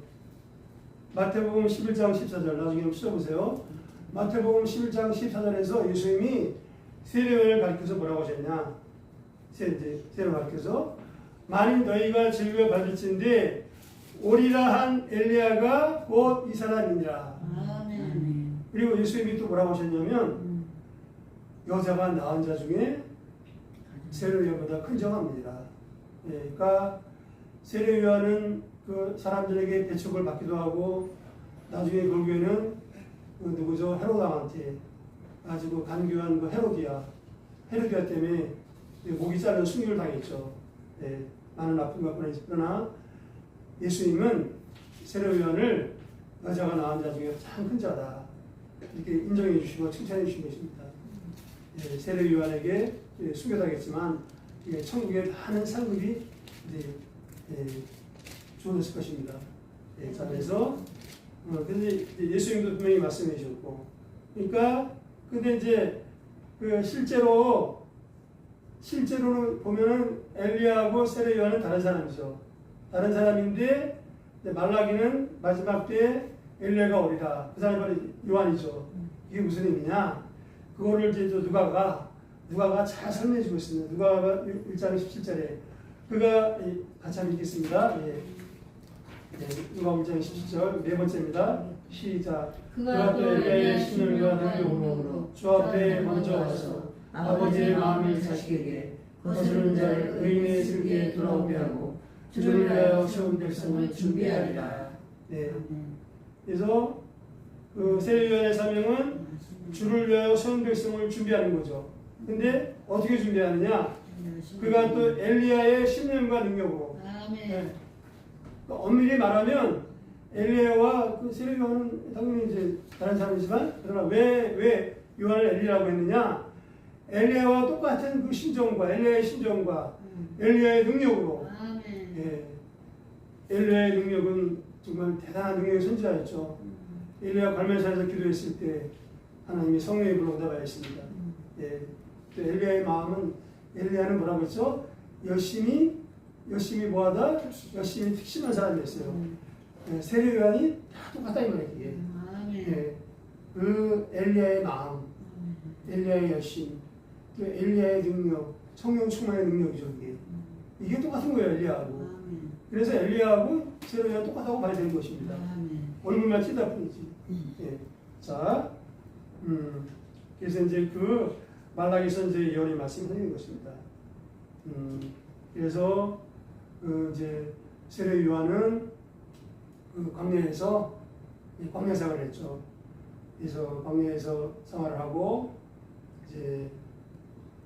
마태복음 11장 14절 나중에 한번 찾아보세요. 마태복음 11장 14절에서 예수님이 세례를 가르쳐서 뭐라고 하셨냐? 세례를 가르쳐서 만일 너희가 즐겨 받을진데 오리라 한 엘리야가 곧 이 사람이니라. 아멘. 그리고 예수님이 또 뭐라고 하셨냐면 여자가 낳은 자 중에 세례요한보다 큰 자가 없느니라. 예, 그러니까 세례요한은 그 사람들에게 배척을 받기도 하고 나중에 결국에는 그 누구죠? 헤로당한테 가지고 간교한 그 헤로디아 때문에 목이 잘려 순교를 당했죠. 예, 많은 아픔과 고난이 있었 그러나 예수님은 세례요한을 여자가 낳은 자 중에 가장 큰 자다 이렇게 인정해 주시고 칭찬해 주신 것입니다. 예, 세례요한에게 순교당했지만 천국의 많은 상급이 이제 주어졌을 것입니다. 예, 자, 그래서 근데 예수님도 분명히 말씀해 주셨고, 그러니까 근데 이제 그 실제로 보면은 엘리야하고 세례요한은 다른 사람이죠. 다른 사람인데 말라기는 마지막 때에 엘리야가 오리라. 그 사람이 바로 요한이죠. 이게 무슨 의미냐? 그거를 이제 누가가 잘 설명해 주고 있습니다. 누가가 1장 17절에 그가 같이 한번 읽겠습니다. 예. 누가 1장 17절 네 번째입니다. 시작. 그가 또 엘리야의 신령과 능력으로 주 앞에 먼저 와서 아버지의 마음을 자식에게 거스르는 자를 의인의 슬기에 돌아오게 하고 주를 위하여 세운 백성을 준비하리라. 네. 그래서 그 세례요한의 사명은 주를 위하여 세운 백성을 준비하는 거죠. 근데 어떻게 준비하느냐? 그가 또 엘리야의 신령과 능력으로. 네. 엄밀히 말하면 엘리야와 그 세례요한은 당연히 이제 다른 사람이지만 그러나 왜 요한을 엘리야라고 했느냐? 엘리야와 똑같은 그 심정과 엘리야의 심정과 엘리야의 능력으로. 예. 엘리야의 능력은 정말 대단한 능력의 선지자였죠. 엘리야 갈멜산에서 기도했을 때 하나님이 성령의 불로 응답하였습니다. 예. 또 엘리야의 마음은 엘리야는 뭐라고 했죠? 열심히 뭐하다? 열심히 특심한 사람이었어요. 예. 세례요한이 다 똑같다 이 말이에요. 예. 그 엘리야의 마음, 엘리야의 열심, 또 엘리야의 능력, 성령 충만의 능력이죠. 이게 똑같은 거예요, 엘리야하고. 그래서 엘리야하고 세례요한 똑같다고 말이 되는 것입니다. 얼굴만 찌다 뿐이지. 예. 자, 그래서 이제 그 말라기서 이제 예언의 말씀하는 것입니다. 그래서 그 이제 세례요한은 그 광야에서 광야 생활을 했죠. 그래서 광야에서 생활을 하고 이제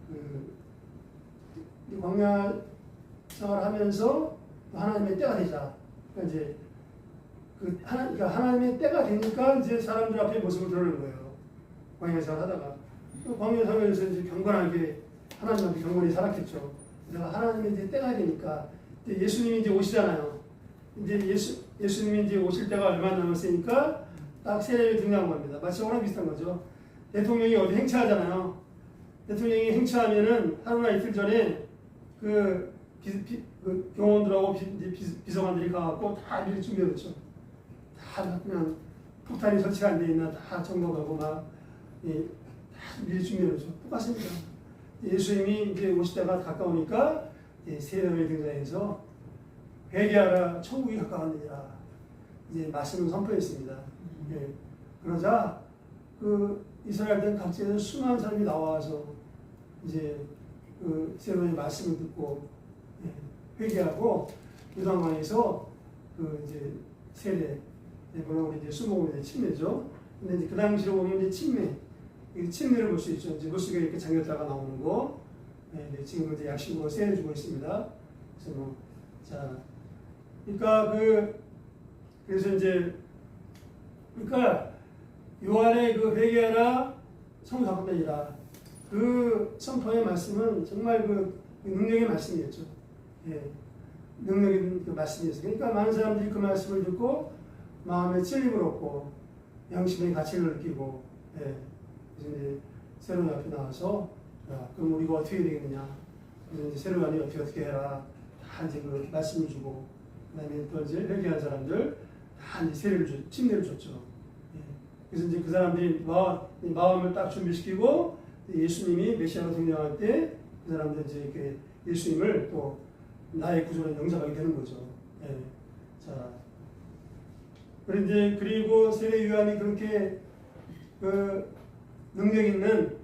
그 광야 생활하면서 하나님의 때가 되자. 그러니까 이제 그러니까 하나님의 때가 되니까 이제 사람들 앞에 모습을 드러내는 거예요. 광야 생활하다가 광야 생활에서 이제 경건하게 하나님 앞에 경건히 살았겠죠. 그래서 하나님의 이제 때가 되니까 이제 예수님이 이제 오시잖아요. 이제 예수님이 이제 오실 때가 얼마 남았으니까 딱 세례를 등장한 겁니다. 마치 오랑 비슷한 거죠. 대통령이 어디 행차하잖아요. 대통령이 행차하면은 하루나 이틀 전에 그 경호원들하고 비서관들이 가갖고 다 미리 준비해놓죠. 다 그냥 폭탄이 설치가 안 돼 있나 다 점검하고 다 미리 준비해놓죠. 똑같습니다. 예수님이 이제 오실 때가 가까우니까 세례요한이 등장해서 회개하라 천국이 가까웠느니라 이제 말씀을 선포했습니다. 예. 그러자 그 이스라엘들 각지에서 수많은 사람이 나와서 이제 그 세례요한의 말씀을 듣고 회개하고 요단강에서 그 이제 세례 뭐라고 이제 수목을 침례죠. 근데 이제 그 당시로 보면 이제 침례를 볼 수 있죠. 이제 물속에 이렇게 잠겼다가 나오는 거. 네, 지금 이제 약식으로 세례 주고 있습니다. 그래서 뭐 자, 그러니까 그래서 이제 그러니까 요한의 그 회개하라 성부 바꾼다니라 그 선포의 말씀은 정말 그 능력의 말씀이었죠. 예, 능력의 그 말씀이었어요. 그러니까 많은 사람들이 그 말씀을 듣고 마음에 찔림을 얻고 양심의 가치를 느끼고, 예, 그래서 이제 세례요한 앞에 나와서 야, 그럼 우리가 어떻게 해야 되겠느냐? 그래서 이제 세례요한이 어떻게 해라 다 이제 그 말씀을 주고 그다음에 또 이제 회개한 사람들 다 이제 침례를 줬죠. 예, 그래서 이제 그 사람들이 마음을 딱 준비시키고 예수님이 메시아로 등장할 때 그 사람들 이제 이렇게 예수님을 또 나의 구조는 영접하게 되는 거죠. 예. 자, 그리고 세례 요한이 그렇게 그 능력 있는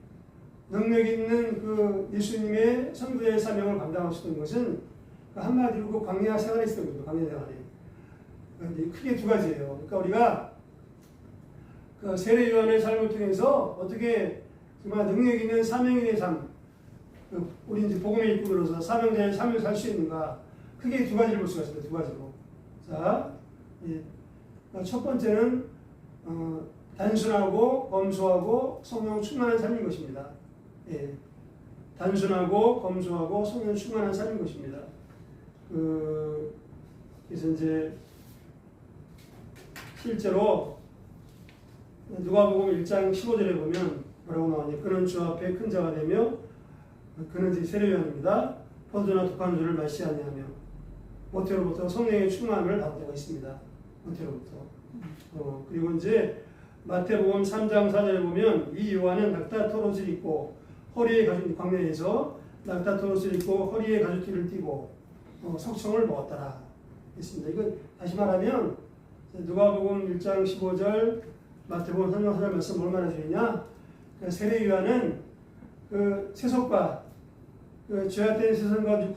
그 예수님의 선교의 사명을 감당하셨던 것은 한마디로 그 광야 생활에 있었던 거죠. 광야 생활에. 이제 크게 두 가지예요. 그러니까 우리가 그 세례 요한의 삶을 통해서 어떻게 정말 능력 있는 사명인의 삶, 우리 이제 복음의 일꾼으로서 사명자의 삶을 살 수 있는가, 크게 두 가지를 볼 수가 있습니다. 두 가지로. 자, 예. 첫 번째는 단순하고 검소하고 성령 충만한 삶인 것입니다. 예. 단순하고 검소하고 성령 충만한 삶인 것입니다. 그래서 이제 실제로 누가복음 1장 15절에 보면 뭐라고 나오냐? 그는 주 앞에 큰 자가 되며 그는 이제 세례 요한입니다. 포도주나 독한 주를 마시지 아니하며 모태로부터 성령의 충만을 받을 때가 있습니다. 모태로부터. 그리고 이제 마태복음 3장 4절에 보면 이 요한은 낙타토롯을 입고 허리에 가죽 광야에서 낙타토롯을 입고 허리에 가죽띠를 띠고 석청을 먹었더라 했습니다. 이건 다시 말하면 누가복음 1장 15절 마태복음 3장 4절 말씀 뭘 말해주느냐? 그 세례 요한은 그 세속과 그 죄악된 세상과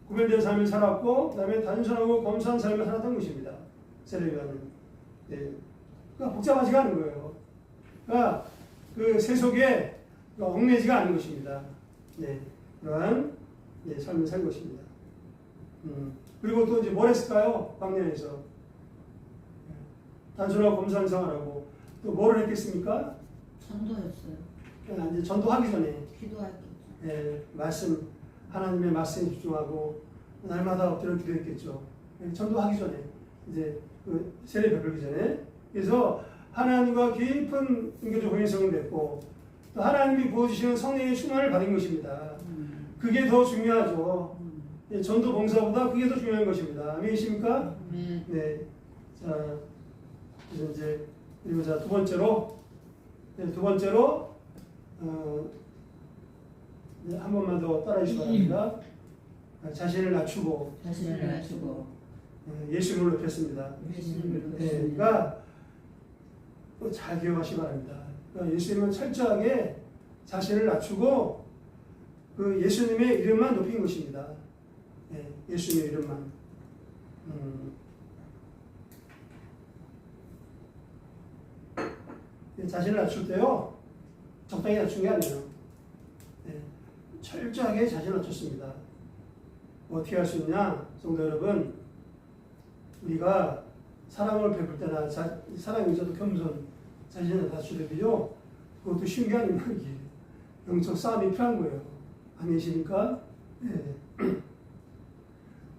구별된 삶을 살았고 그 다음에 단순하고 검소한 삶을 살았던 것입니다. 세례 요한은. 네. 그러니까 복잡하지가 않은 거예요. 그러니까 그 세속에 얽매지가 않은 것입니다. 네. 그러한 네, 삶을 살 것입니다. 그리고 또 이제 뭘 했을까요? 광야에서. 단순하고 검소한 생활하고 또 뭐를 했겠습니까? 전도였어요. 그러니까 이제 전도하기 전에 기도했겠죠. 예, 말씀 하나님의 말씀에 집중하고 날마다 엎드려 기도했겠죠. 전도하기 전에 이제 그 세례 베풀기 전에 그래서 하나님과 깊은 인격적 공유성을 맺고 또 하나님이 부어주시는 성령의 충만을 받은 것입니다. 그게 더 중요하죠. 예, 전도 봉사보다 그게 더 중요한 것입니다. 아멘이십니까? 네. 자, 그래서 이제 그리고 자 두 번째로 한 번만 더 따라해 주시기 바랍니다. 자신을 낮추고 예수님을 높였습니다. 그러니까 잘 기억하시기 바랍니다. 그러니까 예수님은 철저하게 자신을 낮추고 그 예수님의 이름만 높인 것입니다. 예수님의 이름만. 자신을 낮출 때요, 적당히 낮춘 게 아니에요. 철저하게 자신을 낮췄습니다. 어떻게 할 수 있냐? 성도 여러분, 우리가 사랑을 베풀 때나 사랑 의자도 겸손, 자신을 낮추려고요. 그것도 쉬운 게 아닙니다. 이게 영적 싸움이 필요한 거예요. 아니십니까? 네.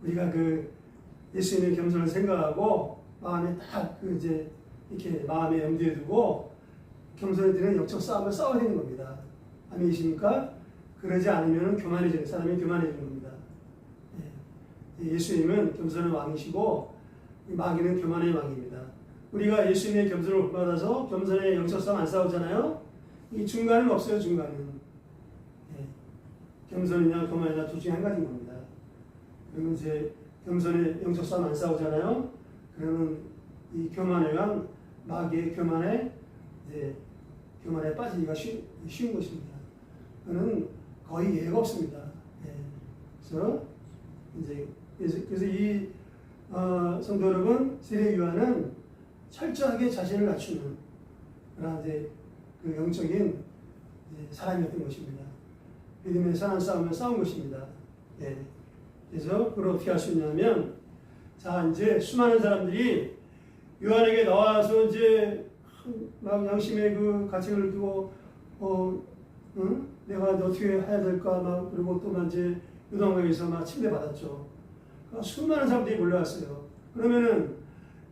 우리가 그 예수님의 겸손을 생각하고 마음에 딱 그 이제 이렇게 마음에 염두에 두고 겸손에 드는 영적 싸움을 싸워야 되는 겁니다. 아니십니까? 그러지 않으면 교만해지는 사람이 교만해지는 겁니다. 예수님은 겸손의 왕이시고 마귀는 교만의 왕입니다. 우리가 예수님의 겸손을 받아서 겸손의 영적 싸움 안 싸우잖아요. 이 중간은 없어요. 중간은. 겸손이냐 교만이냐 둘 중에 한 가지인 겁니다. 그러면 이제 겸손의 영적 싸움 안 싸우잖아요. 그러면 이 교만의 왕 마귀의 교만에 빠지기가 쉬운 것입니다. 그는 거의 예가 없습니다. 그래서 이 성도 여러분, 세례 요한은 철저하게 자신을 낮추는 그런 그 영적인 사람이었던 것입니다. 믿음의 선한 싸움을 싸운 것입니다. 그래서 그걸 어떻게 할 수 있냐면, 자 이제 수많은 사람들이 요한에게 나와서 이제 막 양심의 그 가책을 두고 내가 어떻게 해야 될까 막 그리고 또 이제 요단강에서 막 침례 받았죠. 수많은 사람들이 몰려왔어요. 그러면은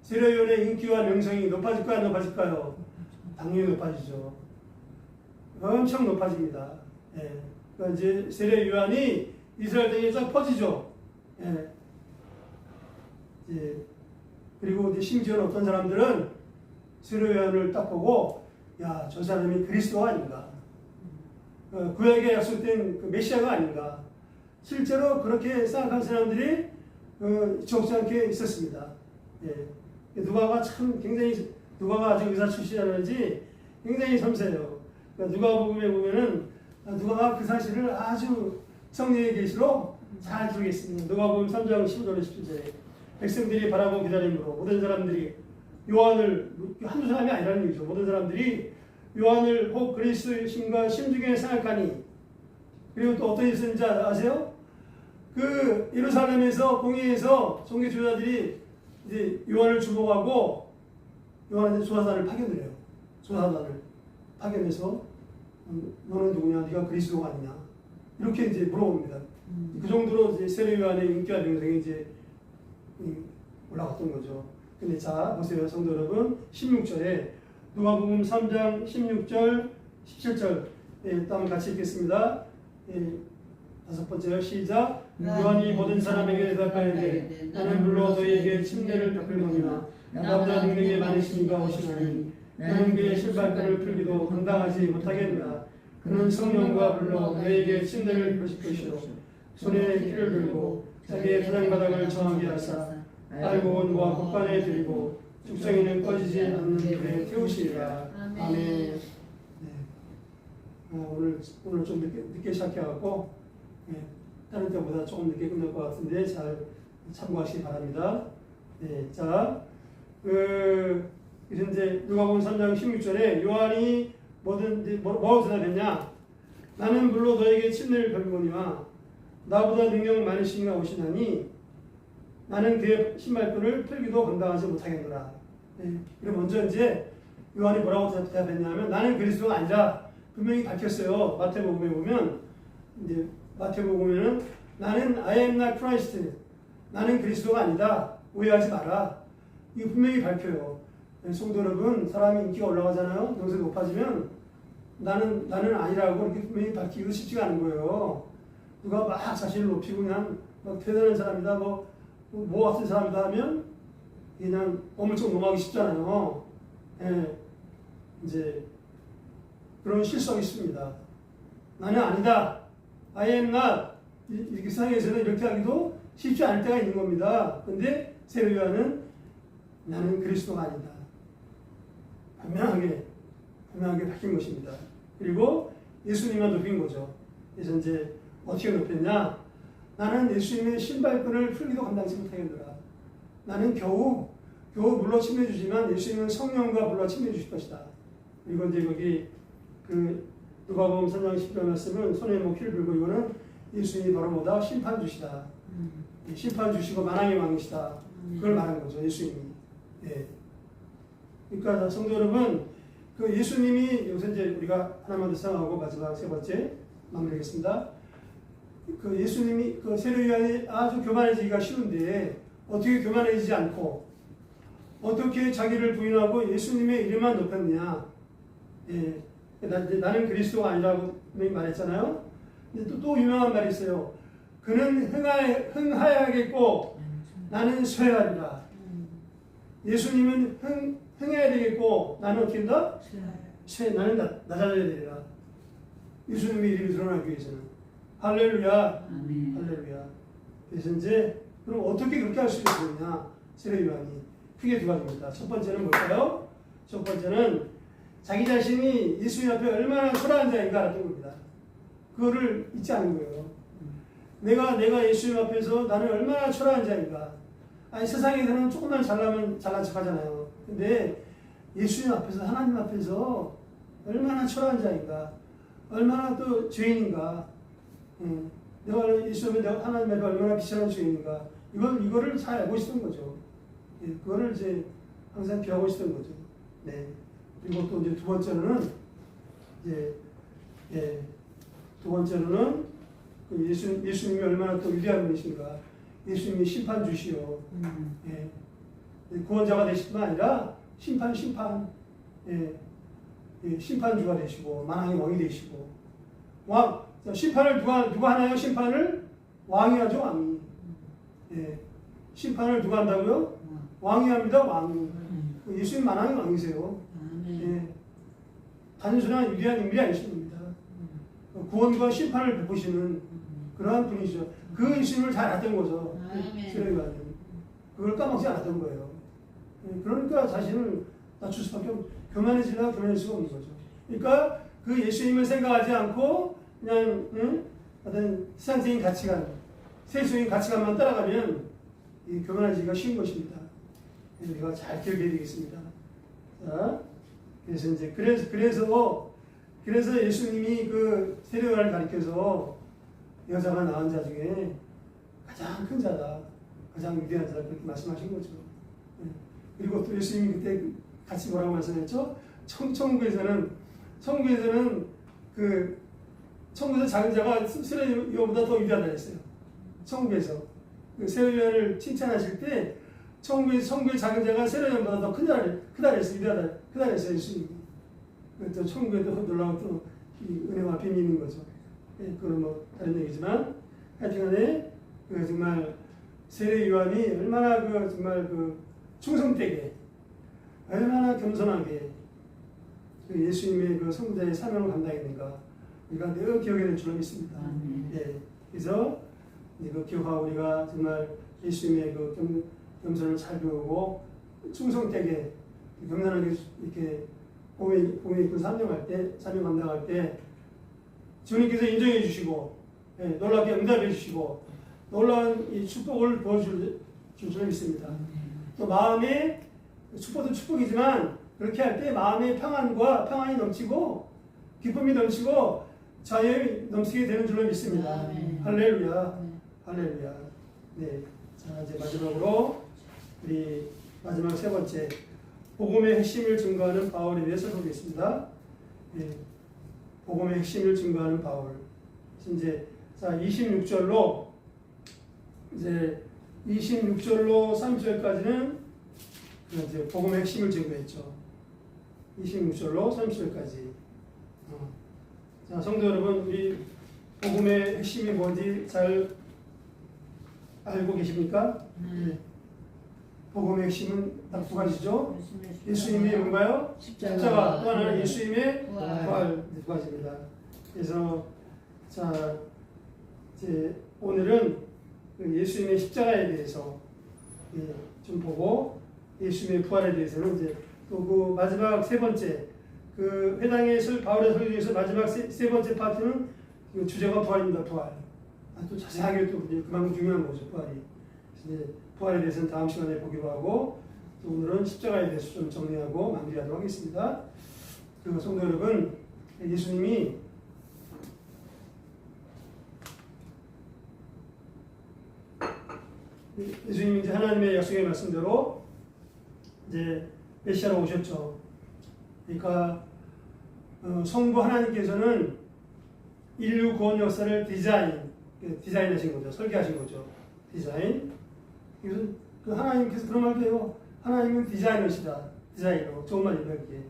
세례 요한의 인기와 명성이 높아질까요, 안 높아질까요? 당연히 높아지죠. 엄청 높아집니다. 그러니까 이제 세례 요한이 이스라엘 땅에 쫙 퍼지죠. 그리고 이제 심지어는 어떤 사람들은 세례 요한을 딱 보고, 야, 저 사람이 그리스도가 아닌가? 구약에 약속된 그 메시아가 아닌가? 실제로 그렇게 생각한 사람들이 적지 않게 있었습니다. 예. 누가가 참 굉장히 누가가 아주 의사 출신이라든지 굉장히 섬세해요. 그러니까 누가복음에 보면은 누가가 그 사실을 아주 성령의 계시로 잘 기록했습니다. 누가복음 3장 15절 17절에 백성들이 바라보고 기다림으로 모든 사람들이 요한을 한두 사람이 아니라는 얘기죠. 모든 사람들이 요한을 혹 그리스도의 신과 심중에 생각하니 그리고 또 어떤 일이 있었는지 아세요? 그 예루살렘에서 공회에서 종교 지도자들이 이제 요한을 주목하고 요한한테 조사단을 파견을 해요. 조사단을 파견해서 너는 누구냐? 네가 그리스도가 아니냐? 이렇게 이제 물어봅니다. 그 정도로 이제 세례 요한의 인기와 명성이 이제 올라갔던 거죠. 근데 자 보세요, 성도 여러분, 16절에 누가복음 3장 16절, 17절 한번 같이 읽겠습니다. 다섯 번째요. 시작. 요한이 모든 사람에게 대답하되 나는 물론 너희에게 침례를 베풀거니와 나보다 능력이 많으신 이가 오시나니 나는 그의 신발끈을 풀기도 감당하지 못하겠노라. 그는 성령과 불러 너희에게 침례를 베푸실 것이요 손에 피를 들고 자기의 도장바닥을 정하게 하사 알고 온 모아 곳간에 들이고 죽성이는 꺼지지 않는 불에 태우시리라. 아멘. 네. 오늘 좀 늦게 시작해갖고 다른 때보다 조금 늦게 끝날 것 같은데 잘 참고하시기 바랍니다. 네, 자, 이제 누가복음 3장 16절에 요한이 뭐라고 대답했냐? 나는 물론 너에게 침례를 베푸거니와 나보다 능력 많으신 이가 오시나니 나는 그의 신발끈을 풀기도 감당하지 못하겠노라. 네, 그럼 먼저 이제 요한이 뭐라고 대답했냐면 나는 그리스도가 아니라 분명히 밝혔어요. 마태복음에 보면 이제 마태복음에는 나는 I am not Christ. 나는 그리스도가 아니다. 오해하지 마라. 이거 분명히 밝혀요. 성도 여러분, 사람이 인기가 올라가잖아요. 명성이 높아지면 나는 아니라고 이렇게 분명히 밝히기도 쉽지가 않은 거예요. 누가 막 자신을 높이고 그냥 막 대단한 사람이다, 뭐 같은 사람이다 하면 그냥 어물쩍 넘어가기 쉽잖아요. 예, 이제 그런 실수가 있습니다. 나는 아니다. I am not. 이렇게 세상에서는 이렇게 하기도 쉽지 않을 때가 있는 겁니다. 근데 세례 요한은 나는 그리스도가 아니다. 분명하게 밝힌 것입니다. 그리고 예수님만 높인 거죠. 그래서 이제 어떻게 높였냐? 나는 예수님의 신발끈을 풀기도 감당치 못하겠노라. 나는 겨우 물러 침례주지만 예수님은 성령과 물러 침례주실 것이다. 그리고 이제 여기 누가복음 3장 10절 말씀은 손에 피를 불고 이거는 예수님이 바로 뭐다? 심판주시다. 심판주시고 만왕의 왕이시다. 그걸 말하는 거죠. 예수님이. 예. 그러니까 성도 여러분, 그 예수님이 여기서 이제 우리가 하나만 더 생각하고 마지막 세 번째 마무리하겠습니다. 그 예수님이 그 세례 요한이 아주 교만해지기가 쉬운데 어떻게 교만해지지 않고 어떻게 자기를 부인하고 예수님의 이름만 높였느냐? 예. 나는 그리스도가 아니라고 말했잖아요. 근데 또 유명한 말이 있어요. 그는 흥하여야겠고 나는 쇠하리라. 예수님은 흥해야 되겠고 나는 어떻게 한다? 나는 낮아져야 되리라. 예수님의 이름이 드러나기 위해서는. 할렐루야. 아멘. 할렐루야. 그래서 이제 그럼 어떻게 그렇게 할 수 있느냐? 세례 요한이 크게 두 가지입니다. 첫 번째는 뭘까요? 첫 번째는 자기 자신이 예수님 앞에 얼마나 초라한 자인가 알았던 겁니다. 그거를 잊지 않은 거예요. 내가 예수님 앞에서 나는 얼마나 초라한 자인가. 아니 세상에서는 조금만 잘나면 잘난 척 하잖아요. 근데 예수님 앞에서 하나님 앞에서 얼마나 초라한 자인가. 얼마나 또 죄인인가. 내가 예수님 앞에 하나님 앞에 얼마나 비천한 죄인인가. 이거를 잘 알고 있었던 거죠. 예, 그거를 이제 항상 기하고 있었던 거죠. 네. 그리고 또 이제 두 번째로는 그 예수님이 얼마나 또 위대한 분이신가. 예수님이 심판 주시오. 예. 구원자가 되실 뿐 아니라 심판. 예. 예. 심판주가 되시고 만왕의 왕이 되시고 왕. 심판을 누가 하나요? 심판을 왕이 하죠. 왕이. 예. 심판을 누가 한다고요? 왕이 합니다. 왕이. 예수님 만왕의 왕이세요. 예. 단순한 위대한 인물이 아니십니다. 구원과 심판을 베푸시는 그러한 분이시죠. 그 예수님을 잘 알았던 거죠. 아멘. 세례요한은 그걸 까먹지 않았던 거예요. 그러니까 자신을 낮출 수밖에 교만해지려고 교만할 수가 없는 거죠. 그러니까 그 예수님을 생각하지 않고 그냥 어떤 세상적인 가치관, 세속적인 가치관만 따라가면 이 교만해지기가 쉬운 것입니다. 우리가 잘 기억해야 되겠습니다. 자, 그래서 이제 그래서 예수님이 그 세례요한을 가리켜서 여자가 낳은 자 중에 가장 큰 자다, 가장 위대한 자다 그렇게 말씀하신 거죠. 그리고 또 예수님이 그때 같이 뭐라고 말씀했죠? 천국에서는 그 천국에서 작은 자가 세례요한보다 더 위대하다 했어요. 천국에서 그 세례요한을 칭찬하실 때 천국의 작은 자가 세례요한보다 더 크다 했어요. 크다 했어요. 예수님이. 또 천국에 또 놀라운 또 은혜와 빈이 있는 거죠. 그건 뭐 다른 얘기지만 하여튼간에 그 정말 세례요한이 얼마나 그 정말 그 충성되게 얼마나 겸손하게 그 예수님의 그 선구자의 사명을 감당했는가 우리가 늘 기억해야 될 줄로 믿습니다. 예, 그래서 그 기억하고 우리가 정말 예수님의 그 겸손을 잘 배우고 충성되게 겸손하게 이렇게 복음에 있고 사명 감당할 때 주님께서 인정해 주시고 놀랍게 응답해 주시고 놀라운 이 축복을 보여줄 줄 믿습니다. 또 마음에 축복도 축복이지만 그렇게 할 때 마음의 평안이 넘치고 기쁨이 넘치고 자유에 넘치게 되는 줄로 믿습니다. 할렐루야. 할렐루야. 네. 자, 이제 마지막으로 우리 마지막 세 번째 복음의 핵심을 증거하는 바울에 대해서 보겠습니다. 네. 복음의 핵심을 증거하는 바울. 이제 자 26절로 30절까지는 이제 복음의 핵심을 증거했죠. 26절로 30절까지. 자, 성도 여러분, 우리 복음의 핵심이 뭔지 잘 알고 계십니까? 네. 복음의 핵심은 딱 두 가지죠. 예수님의 뭔가요? 십자가. 또 하나는 예수님의 부활. 두 가지입니다. 그래서 자 이제 오늘은 예수님의 십자가에 대해서 좀 보고 예수님의 부활에 대해서는 이제 또 그 마지막 세 번째 그 회당의 바울의 설교 중에서 마지막 세 번째 파트는 그 주제가 부활입니다. 부활. 또 자세하게 또 그만큼 중요한 거죠. 부활이. 이제 부활에 대해서는 다음 시간에 보기로 하고 또 오늘은 십자가에 대해서 좀 정리하고 마무리하도록 하겠습니다. 그리고 성도 여러분, 예수님이 이제 하나님의 약속의 말씀대로 이제 메시아로 오셨죠. 그러니까 성부 하나님께서는 인류 구원 역사를 디자인하신 거죠. 설계하신 거죠. 디자인. 그래서 그 하나님께서 그런 말도 해요. 하나님은 디자이너시다. 디자이너. 좋은 말이에요, 이게.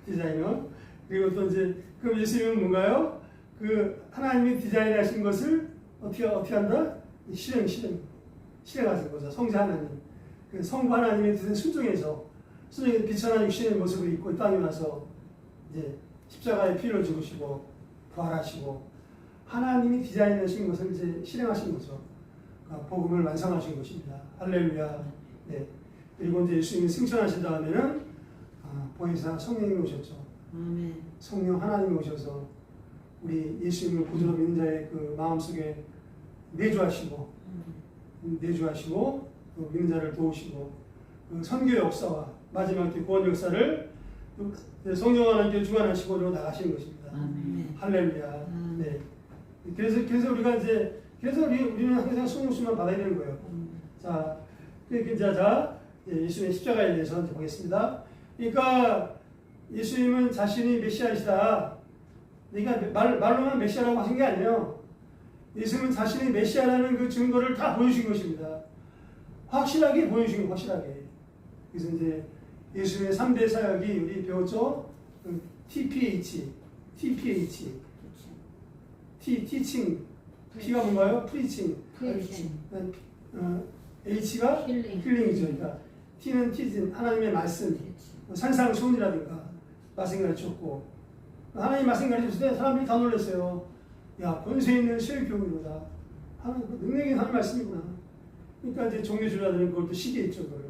디자이너. 그리고 또 이제 그럼 예수님은 뭔가요? 그 하나님이 디자인하신 것을 어떻게 한다? 실행하신 거죠. 성자 하나님. 그 성부 하나님의 뜻에 순종해서 비천한 육신의 모습을 입고 이 땅에 와서 이제 십자가에 피를 죽으시고 부활하시고 하나님이 디자인하신 것을 이제 실행하신 거죠. 복음을 완성하신 것입니다. 할렐루야. 네. 그리고 이제 예수님이 승천하신 다음에는 보혜사 성령님이 오셨죠. 성령 하나님이 오셔서 우리 예수님을 구주로 믿는 자의 그 마음속에 내주하시고 또 믿는 자를 도우시고 그 선교 역사와 마지막 구원 역사를 성령 하나님께 주관하시고 나가시는 것입니다. 할렐루야. 네. 그래서 우리는 항상 속죄수만 받아야 되는 거예요. 자, 예수님의 십자가에 대해서 보겠습니다. 그러니까 예수님은 자신이 메시아이시다. 그러니까 말로만 메시아라고 하신 게 아니에요. 예수님은 자신이 메시아라는 그 증거를 다 보여주신 것입니다. 확실하게 보여주신 거, 확실하게. 그래서 이제 예수님의 3대 사역이 우리 배웠죠? TPH. Teaching. P가 뭔가요? Preaching. H가 힐링이죠. 그러니까 T는 teaching, 하나님의 말씀, 산상수훈이라든가 말씀 가르쳤고 하나님 말씀 가르쳤을 때 사람들이 다 놀랐어요. 야, 권세 있는 세교이로다. 하나님 그 능력이 하는 말씀이구나. 그러니까 이제 종교주의자들은 그걸 또 시기했죠, 그걸.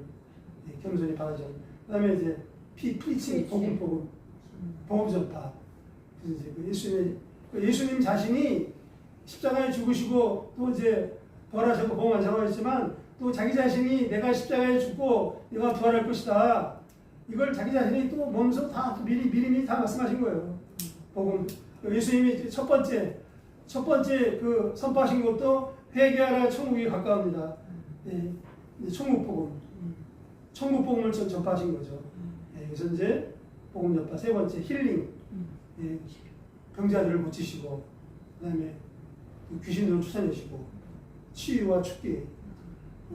예, 겸손히 받아줘. 그다음에 이제 피칭, 복음 전파. 그래서 이제 예수님 자신이 십자가에 죽으시고 또 이제 부활하셨고 복음하셨지만 또 자기 자신이 내가 십자가에 죽고 내가 부활할 것이다. 이걸 자기 자신이 또 몸소 다 미리 다 말씀하신 거예요. 복음. 예수님이 첫 번째 그 선포하신 것도 회개하라 천국이 가까웁니다. 예, 천국 복음. 천국 복음을 전파하신 거죠. 예, 그래서 이제 복음 전파. 세 번째 힐링. 예, 병자들을 고치시고 그다음에 귀신들을 쫓아내시고 치유와 축기.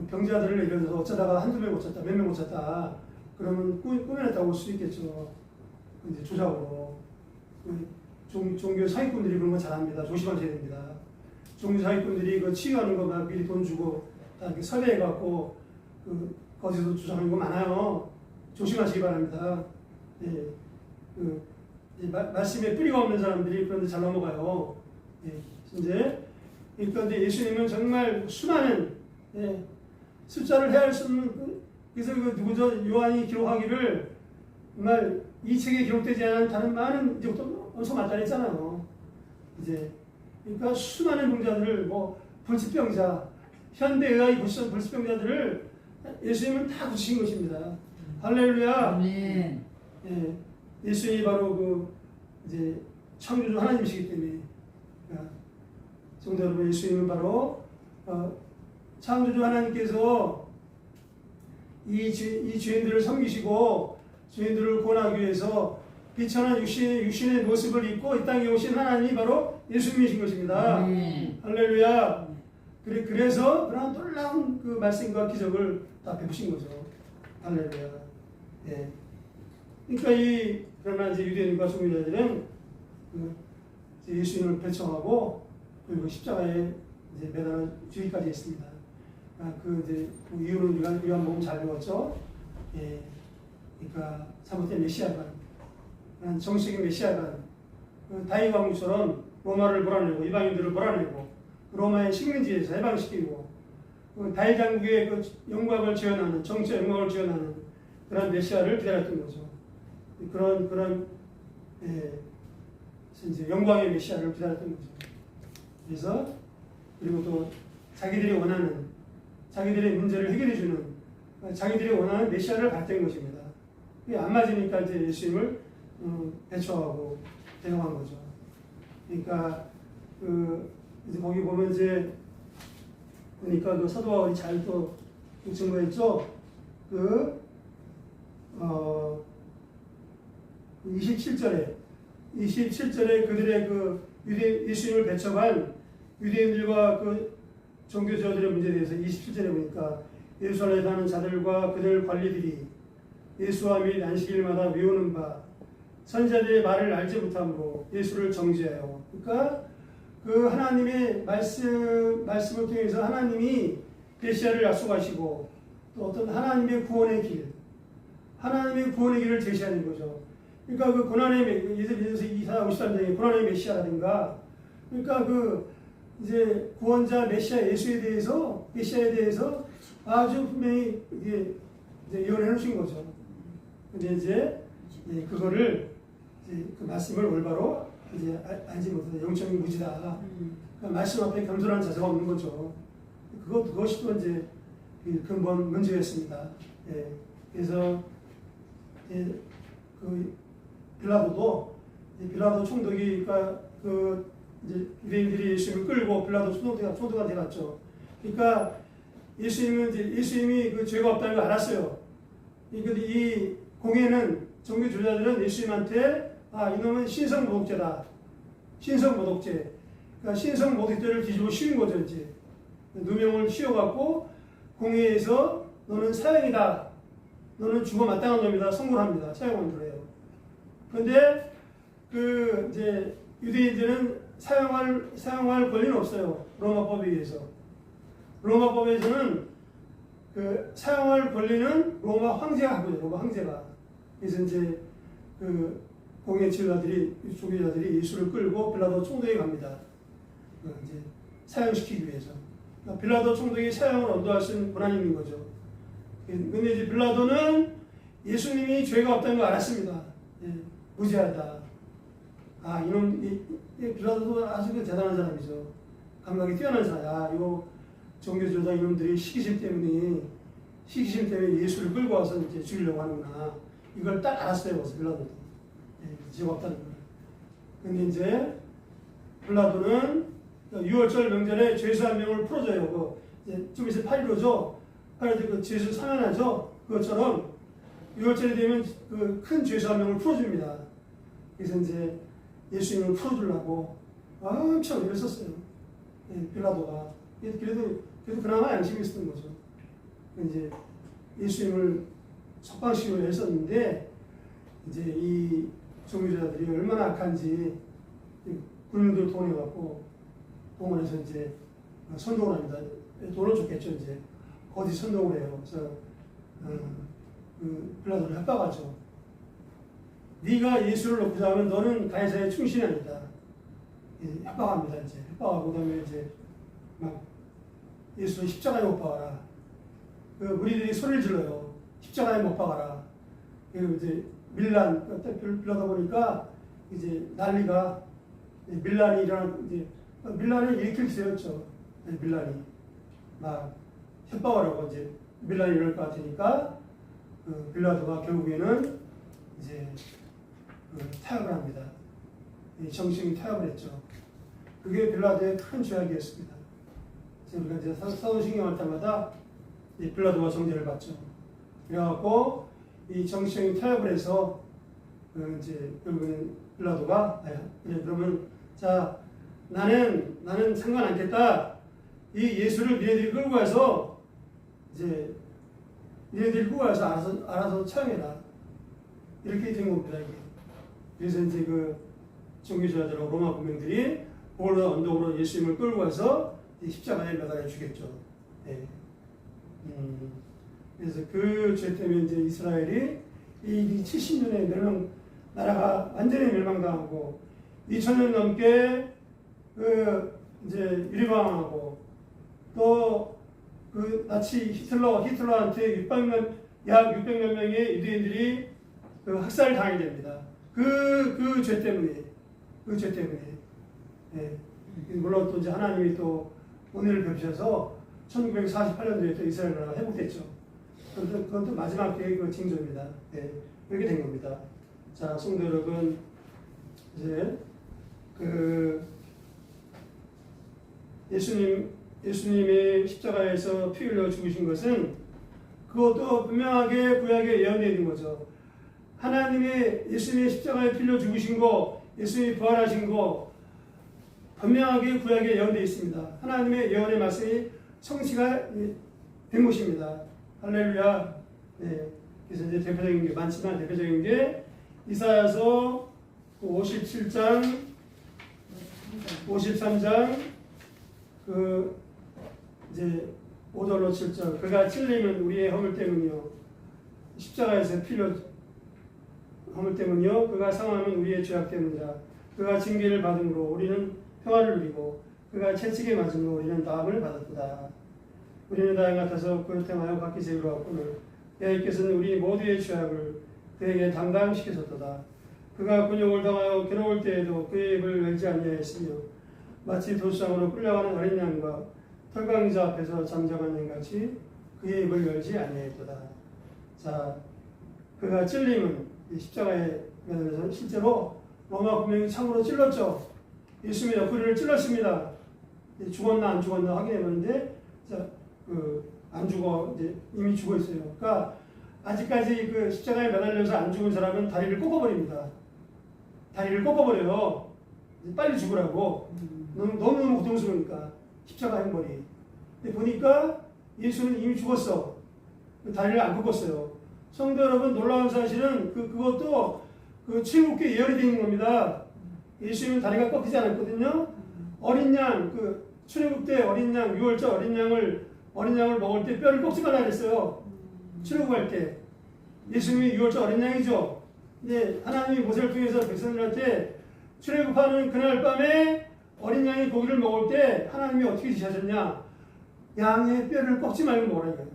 병자들을 예를 들어서 어쩌다가 한두 명 고쳤다, 몇 명 고쳤다. 그러면 꾸며냈다고 볼 수 있겠죠. 이제 조작으로. 종교 사기꾼들이 그런 거 잘합니다. 조심하셔야 됩니다. 종교 사기꾼들이 그 치유하는 거 막 미리 돈 주고 다 이렇게 섭외해갖고 거기서 주장하는 거 많아요. 조심하시기 바랍니다. 예, 말씀에 뿌리가 없는 사람들이 그런데 잘 넘어가요. 예, 이제 그런데 예수님은 정말 수많은 숫자를 헤아릴 수 없는 그래서 누구죠? 요한이 기록하기를 정말 이 책에 기록되지 않은 다른 많은 이것도 엄청 많다 했잖아요. 이제 그러니까 수많은 병자들을 뭐 불치병자, 현대의학이 고치던 불치병자들을 예수님은 다 고치신 것입니다. 할렐루야. 아멘. 예, 예수님이 바로 이제 창조주 하나님이시기 때문에 성도 여러분, 예수님은 바로 창조주 하나님께서 이 죄인들을 섬기시고 죄인들을 구원하기 위해서 비천한 육신의 모습을 입고 이 땅에 오신 하나님이 바로 예수님이신 것입니다. 할렐루야. 그래서 그런 놀라운 그 말씀과 기적을 다 베푸신 거죠. 할렐루야. 예. 그러니까 그러나 이제 유대인과 종교자들은 예수님을 배척하고 그리고 십자가에 이제 매달아 주기까지 했습니다. 그 이유는 우리가 요한복음 잘 배웠죠. 예. 그러니까 잘못된 메시아관, 정식인 메시아관, 다윗 왕처럼 로마를 몰아내고 이방인들을 몰아내고 로마의 식민지에서 해방시키고 다윗 장국의 그 영광을 지원하는 정치의 영광을 지원하는 그런 메시아를 기다렸던 거죠. 그런 이제 영광의 메시아를 기다렸던 거죠. 그래서 그리고 또 자기들이 원하는 자기들의 문제를 해결해주는 자기들이 원하는 메시아를 발표한 것입니다. 그게 안 맞으니까 이제 예수님을 배척하고 대응한 거죠. 그러니까 이제 거기 보면 이제 그러니까 그 사도 바울이 잘 또 증거했죠. 27절에 그들의 예수님을 배척한 유대인들과 그 종교자들의 문제에 대해서 27절에 보니까 예루살렘에 사는 자들과 그들 관리들이 예수와 및 안식일마다 외우는 바 선지자들의 말을 알지 못함으로 예수를 정죄하여. 그러니까 그 하나님의 말씀을 통해서 하나님이 메시아를 약속하시고 또 어떤 하나님의 구원의 길을 제시하는 거죠. 그러니까 그 고난의 예수께서 53장에 고난의 메시아라든가 그러니까 이제 구원자 메시아에 대해서 아주 분명히 이제 예언해 놓으신 거죠. 근데 이제 그거를 이제 그 말씀을 올바로 이제 알지 못하다. 영적인 무지다. 그러니까 말씀 앞에 겸손한 자세가 없는 거죠. 그것이 또 이제 근본 문제였습니다. 예. 그래서 빌라도 총독이 그러니까 이제 유대인들이 예수님을 끌고 빌라도 총독한테 갔죠. 그러니까 예수님이 그 죄가 없다는 걸 알았어요. 이 공회는 종교 주자들은 예수님한테 이놈은 신성모독죄다. 신성모독죄. 그러니까 신성모독죄를 뒤집어 씌운 거죠. 이제 누명을 씌워갖고 공회에서 너는 사형이다. 너는 죽어 마땅한 놈이다. 선고를 합니다. 사형을 그래요. 그런데 이제 유대인들은 사용할 권리는 없어요. 로마법에 의해서. 로마법에서는 사용할 권리는 로마 황제가 하고 있어요. 로마 황제가. 그래서 이제 공회 지도자들이 예수를 끌고 빌라도 총독에 갑니다. 이제 사형시키기 위해서. 그러니까 빌라도 총독이 사형을 언도할 수 있는 권한이 있는 거죠. 근데 이제 빌라도는 예수님이 죄가 없다는 걸 알았습니다. 예, 무죄하다. 아, 이놈, 빌라도도 아주 대단한 사람이죠. 감각이 뛰어난 사람. 아, 이거 종교조사 이놈들이 시기심 때문에 예수를 끌고 와서 이제 죽이려고 하는구나. 이걸 딱 알았어요, 벌써 빌라도도. 예, 죄가 없다는 걸. 근데 이제 빌라도는 6월절 명절에 죄수 한 명을 풀어줘요. 좀 있으면 8.15죠. 8.15 그 죄수 사면하죠. 그것처럼 6월절이 되면 그 큰 죄수 한 명을 풀어줍니다. 그래서 이제 예수님을 풀어주려고 엄청 애를 썼어요. 예, 빌라도가. 그래도 그나마 양심이 있었던 거죠. 이제 예수님을 석방시키려 했었는데, 이제 이 종교자들이 얼마나 악한지 군인들 동원해갖고 동원해서 이제 선동을 합니다. 돈을 줬겠죠. 이제 어디 선동을 해요. 그래서 빌라도를 협박하죠. 네가 예수를 놓고자 하면 너는 가이사의 충신이 아니다. 예, 협박합니다. 이제 협박하고 그다음에 이제 막 예수를 십자가에 못 박아라. 그 무리들이 소리를 질러요. 십자가에 못 박아라. 그리고 이제 밀란 빌라도 보니까 이제 난리가 밀란이 일어난 이제 밀란을 일으킬 세웠죠. 밀란이 막 협박을 하고 이제 밀란이 일어날 것 같으니까 빌라도가 결국에는 이제 타협을 합니다. 정신이 타협을 했죠. 그게 빌라도의 큰 죄악이었습니다. 우리가 이제 사도신경할 때마다 빌라도가 정죄를 받죠. 그래갖고 이 정신이 타협을 해서 이제 결국에는 빌라도가 그러면 자 나는 상관 않겠다. 이 예수를 니네들이 끌고 가서 이제 니네들이 끌고 가서 알아서 처형해라. 이렇게 된 겁니다. 이게. 그래서 이제 그 종교자들하고 로마 군병들이 볼로 언덕으로 예수님을 끌고 가서 십자가에 매달려 죽였죠. 예. 그래서 그 죄 때문에 이제 이스라엘이 이 70년의 나라가 완전히 멸망당하고 2000년 넘게 이제 유리방황하고 또 그 나치 히틀러한테 약 600만 명의 유대인들이 학살을 당하게 됩니다. 그 죄 때문에. 예. 물론 또 이제 하나님이 또 은혜를 베푸셔서 1948년도에 또 이스라엘 나라가 회복됐죠. 그건 또 마지막 때의 그 징조입니다. 예. 그렇게 된 겁니다. 자, 성도 여러분, 이제 예수님의 십자가에서 피 흘려 죽으신 것은 그것도 분명하게 구약에 예언되어 있는 거죠. 하나님의 예수님의 십자가에 피 흘려 죽으신 거, 예수님이 부활하신 거 분명하게 구약에 예언되어 있습니다. 하나님의 예언의 말씀이 성취가 된 것입니다. 할렐루야. 네. 그래서 이제 대표적인 게 많지만 대표적인 게 이사야서 57장, 53장 이제 5절로 7절 그가 찔림은 우리의 허물 때문이요 십자가에서 피로 허물 때문이요 그가 상함은 우리의 죄악 때문이라 그가 징계를 받음으로 우리는 평화를 누리고 그가 채찍에 맞음으로 우리는 나음을 받았도다. 우리는 다양 같아서 그를 행하여 각기 죄로 왔거늘 여호와께서는 우리 모두의 죄악을 그에게 담당시키셨도다. 그가 곤욕을 당하여 괴로울 때에도 그의 입을 열지 아니하였으며 마치 도수장으로 끌려가는 어린 양과 털강자 앞에서 잠잠한 양같이 그의 입을 열지 아니하였도다. 자, 그가 찔림은 십자가에 매달려서 실제로 로마 군병이 창으로 찔렀죠. 예수님의 옆구리를 찔렀습니다. 죽었나 안 죽었나 확인해봤는데 안 죽어 이미 죽어 있어요. 그러니까 아직까지 그 십자가에 매달려서 안 죽은 사람은 다리를 꺾어버립니다. 다리를 꺾어버려요. 빨리 죽으라고. 너무너무 고통스러우니까 십자가 행벌이. 근데 보니까 예수는 이미 죽었어. 다리를 안 꺾었어요. 성도 여러분, 놀라운 사실은 그것도 출애굽기에 예언이 되어 있는 겁니다. 예수님은 다리가 꺾이지 않았거든요. 어린 양, 출애굽 때 어린 양, 6월절 어린 양을 먹을 때 뼈를 꺾지 말라 그랬어요. 출애굽할 때. 예수님이 6월절 어린 양이죠. 근데 하나님이 모세를 통해서 백성들한테 출애굽하는 그날 밤에 어린 양의 고기를 먹을 때 하나님이 어떻게 지시하셨냐? 양의 뼈를 꺾지 말고 먹으라 이거예요.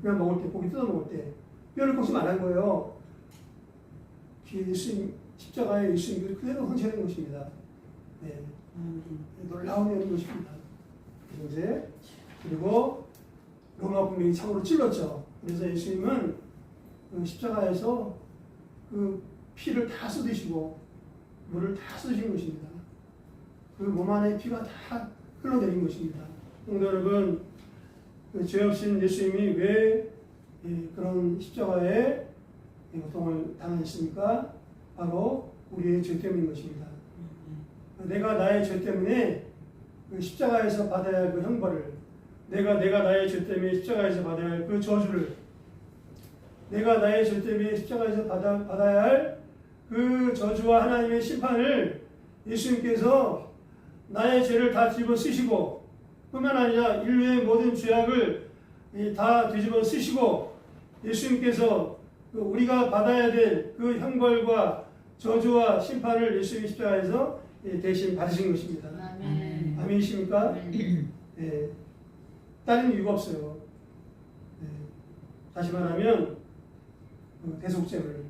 그냥 먹을 때, 고기 뜯어 먹을 때 뼈를 꺾지 말라는 거예요. 예수님, 십자가의 예수님을 그대로 헌신하는 것입니다. 네. 놀라운 것입니다. 이제 그리고 로마 군병이 창으로 찔렀죠. 그래서 예수님은 그 십자가에서 그 피를 다 쏟으시고 물을 다 쏟으신 것입니다. 그 몸 안에 피가 다 흘러내린 것입니다. 성도 여러분, 그 죄 없인 예수님이 왜 그런 십자가에 고통을 당하셨습니까? 바로 우리의 죄 때문인 것입니다. 내가 나의 죄 때문에 그 십자가에서 받아야 할 그 형벌을, 내가 나의 죄 때문에 십자가에서 받아야 할 그 저주를, 내가 나의 죄 때문에 십자가에서 받아야 할 그 저주와 하나님의 심판을 예수님께서 나의 죄를 다 뒤집어 쓰시고, 뿐만 아니라 인류의 모든 죄악을 다 뒤집어 쓰시고, 예수님께서 우리가 받아야 될 그 형벌과 저주와 심판을 예수님의 십자가에서 대신 받으신 것입니다. 아멘. 아멘이십니까? 네. 다른 이유가 없어요. 네. 다시 말하면 대속죄를,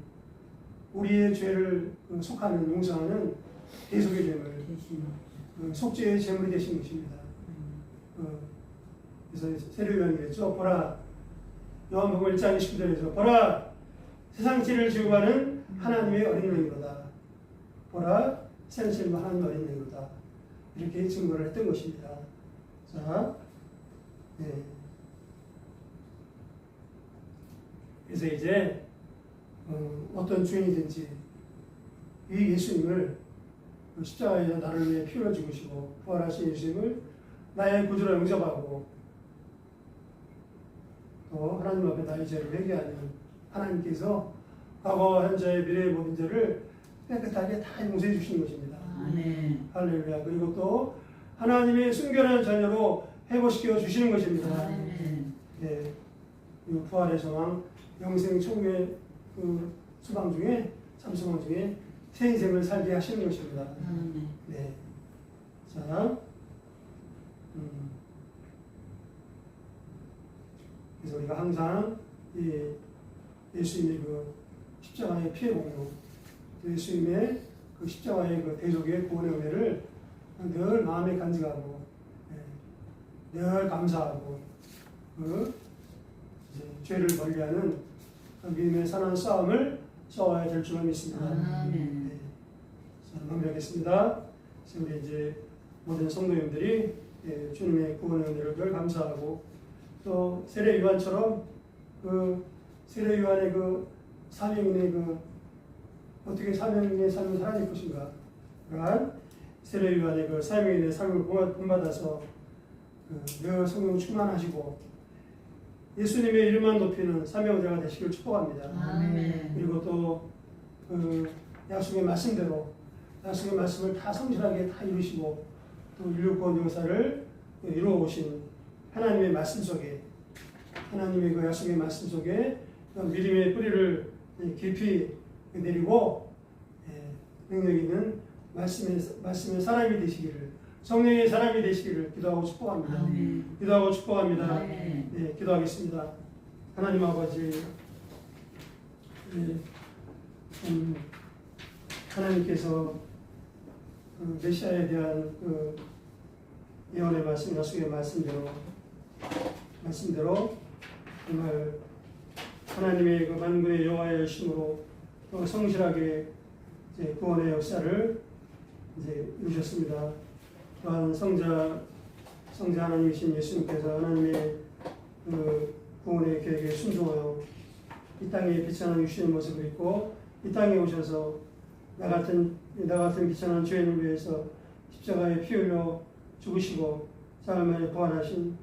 우리의 죄를 속하는, 용서하는 대속의 죄물, 속죄의 제물이 되신 것입니다. 그래서 세례요한이 그랬죠. 보라, 요한복음 1장 19절에서 보라, 세상 죄를 지고 가는 하나님의 어린 양이로다. 보라, 세상 죄를 하나님의 어린 양이로다. 이렇게 증거를 했던 것입니다. 자, 네. 그래서 이제 어떤 주인이든지 이 예수님을 십자가에서 나를 위해 피 흘려 죽으시고 부활하신 예수님을 나의 구주로 영접하고 또 하나님 앞에 나의 죄를 회개하는 하나님께서 과거, 현재, 미래의 모든 죄를 깨끗하게 다 용서해 주시는 것입니다. 아멘. 할렐루야. 그리고 또 하나님의 순결한 자녀로 회복시켜 주시는 것입니다. 아멘. 네, 이 부활의 소망, 영생 총회 그 소망 중에, 참소망 중에 새 인생을 살게 하시는 것입니다. 아멘. 네. 자, 그래서 우리가 항상 예수님의 그 십자가의 피의 공로, 예수님의 그 십자가의 그 대속의 구원의 은혜를 늘 마음에 간직하고, 늘 감사하고, 그 이제 죄를 멀리하는 믿음의 선한 싸움을 싸워야 될 줄로 믿습니다. 아멘. 네. 저는 마무리하겠습니다. 우리 이제 모든 성도님들이 주님의 구원의 은혜를 늘 감사하고, 또 세례 요한처럼 그 세례 요한의 그 사명인의 그 어떻게 사명인의 삶을 살아낼 것인가, 그러한 세례 요한의 그 사명인의 삶을 본받아서 늘 성령 충만하시고 예수님의 이름만 높이는 사명자가 되시길 축복합니다. 아멘. 그리고 또 그 약속의 말씀대로 약속의 말씀을 다 성실하게 다 이루시고 또 인류 구원 역사를 이루어 오신 하나님의 말씀 속에, 하나님의 그 약속의 말씀 속에 믿음의 뿌리를 깊이 내리고 능력 있는 말씀의 사람이 되시기를, 성령의 사람이 되시기를 기도하고 축복합니다. 아멘. 기도하고 축복합니다. 아멘. 네, 기도하겠습니다. 하나님 아버지, 하나님께서 메시아에 대한 그 예언의 말씀, 약속의 말씀대로 정말 하나님의 그 만군의 여호와의 열심으로 또 성실하게 이제 구원의 역사를 이제 이루셨습니다. 또한 성자 하나님이신 예수님께서 하나님의 그 구원의 계획에 순종하여 이 땅에 비천한 육신의 모습을 입고 이 땅에 오셔서 나 같은 비천한 죄인을 위해서 십자가에 피 흘려 죽으시고 사흘 만에 부활하신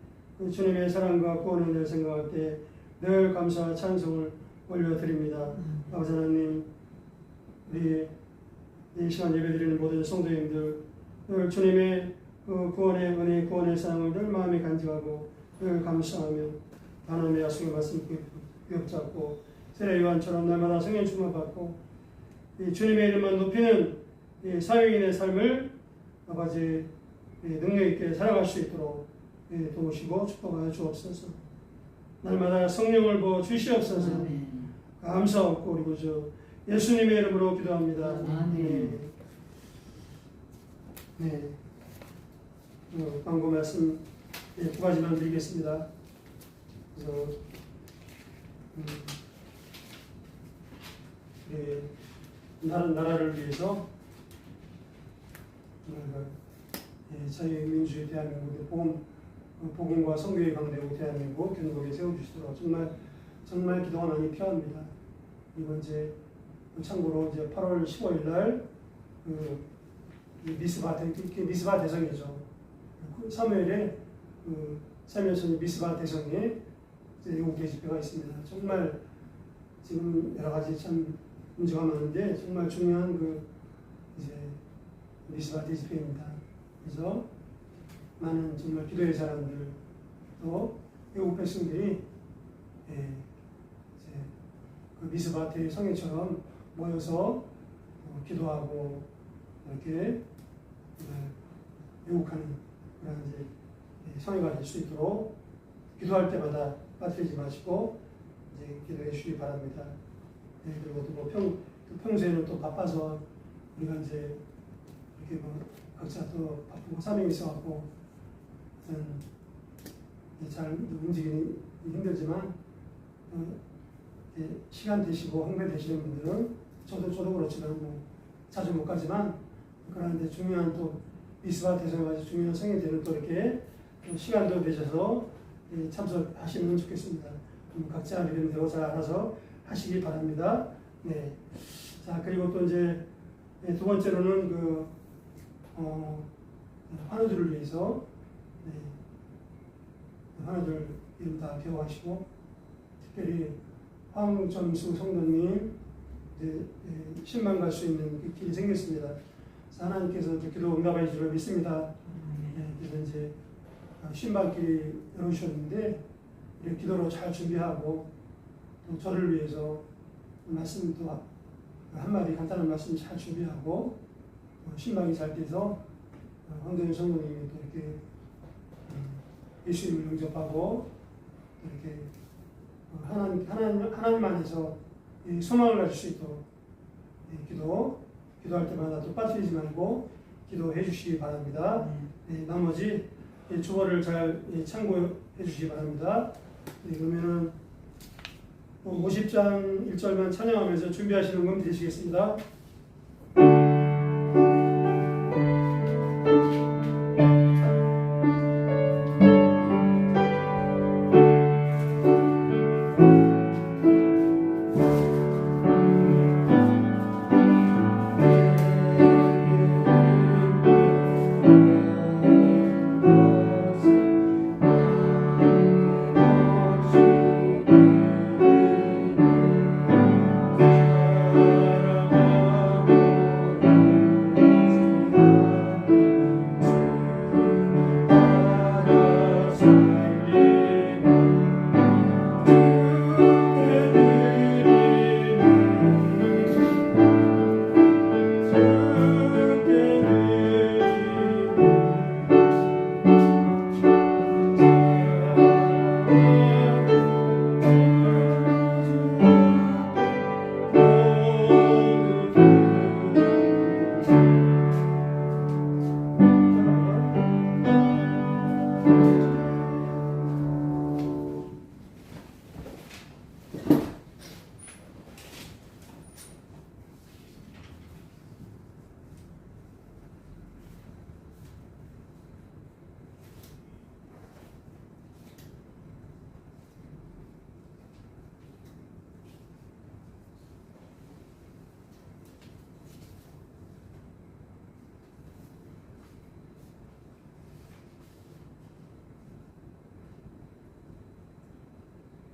주님의 사랑과 구원의 은혜를 생각할 때 늘 감사와 찬송을 올려드립니다. 아버지 하나님, 우리 이 시간 예배드리는 모든 성도님들 늘 주님의 그 구원의 은혜, 구원의 사랑을 늘 마음에 간직하고 늘 감사하며 하나님의 약속의 말씀 기억잡고 세례 요한처럼 날마다 성령 충만 받고 이 주님의 이름만 높이는 이 사명인의 삶을 아버지 능력 있게 살아갈 수 있도록 도우시고 축복하여 주옵소서. 날마다 성령을 부어 주시옵소서. 아멘. 감사하고 그리고 예수님의 이름으로 기도합니다. 아멘. 네. 광고 말씀 두 가지만 드리겠습니다. 그래서 나라를 위해서 저희 민주주의 대한민국의 복음과 선교의 강대국 대한민국 견고하게 세워주시도록 정말 기도가 많이 필요합니다. 이번 이제 참고로 이제 8월 15일 날 미스바 대성이죠. 사무엘에 사무엘son 미스바 대성에 외국계 집회가 있습니다. 정말 지금 여러 가지 참 문제가 많은데 정말 중요한 이제 미스바 대집회입니다. 그래서 많은 정말 기도의 사람들 또 외국 백성들이 이제 미스바 대성회처럼 모여서 기도하고 이렇게 외국하는 그런 이제 성회가 될 수 있도록 기도할 때마다 빠뜨리지 마시고 이제 기도해 주시기 바랍니다. 그리고 또 평소에는 또 바빠서 우리가 이제 이렇게 각자 또 바쁘고 사명이 있어갖고 잘 움직이기 힘들지만 시간 되시고 흥배 되시는 분들은 저도 그렇지만 자주 못 가지만 그런데 중요한 또 미스바 대성까지 중요한 성이 되는 또 이렇게 시간도 되셔서 참석하시면 좋겠습니다. 각자 리듬대로 잘 알아서 하시기 바랍니다. 네. 자, 그리고 또 이제 두 번째로는 환우들을 위해서 환우들 이름 다 기억하시고 특별히 황점수 성도님 신방 갈 수 있는 길이 생겼습니다. 그래서 하나님께서 기도 응답해 주리라 믿습니다. 그래서 이제 신방길이 열어주셨는데 기도로 잘 준비하고 또 저를 위해서 말씀도 한마디 간단한 말씀 잘 준비하고 신방이 잘 돼서 황정현 성도님이 또 이렇게 예수님을 영접하고 이렇게 하나님 안에서 소망을 가질 수 있도록 기도할 때마다 또 빠뜨리지 말고 기도해 주시기 바랍니다. 나머지 주어를 잘 참고해 주시기 바랍니다. 그러면은 50장 1절만 찬양하면서 준비하시는 분 되시겠습니다.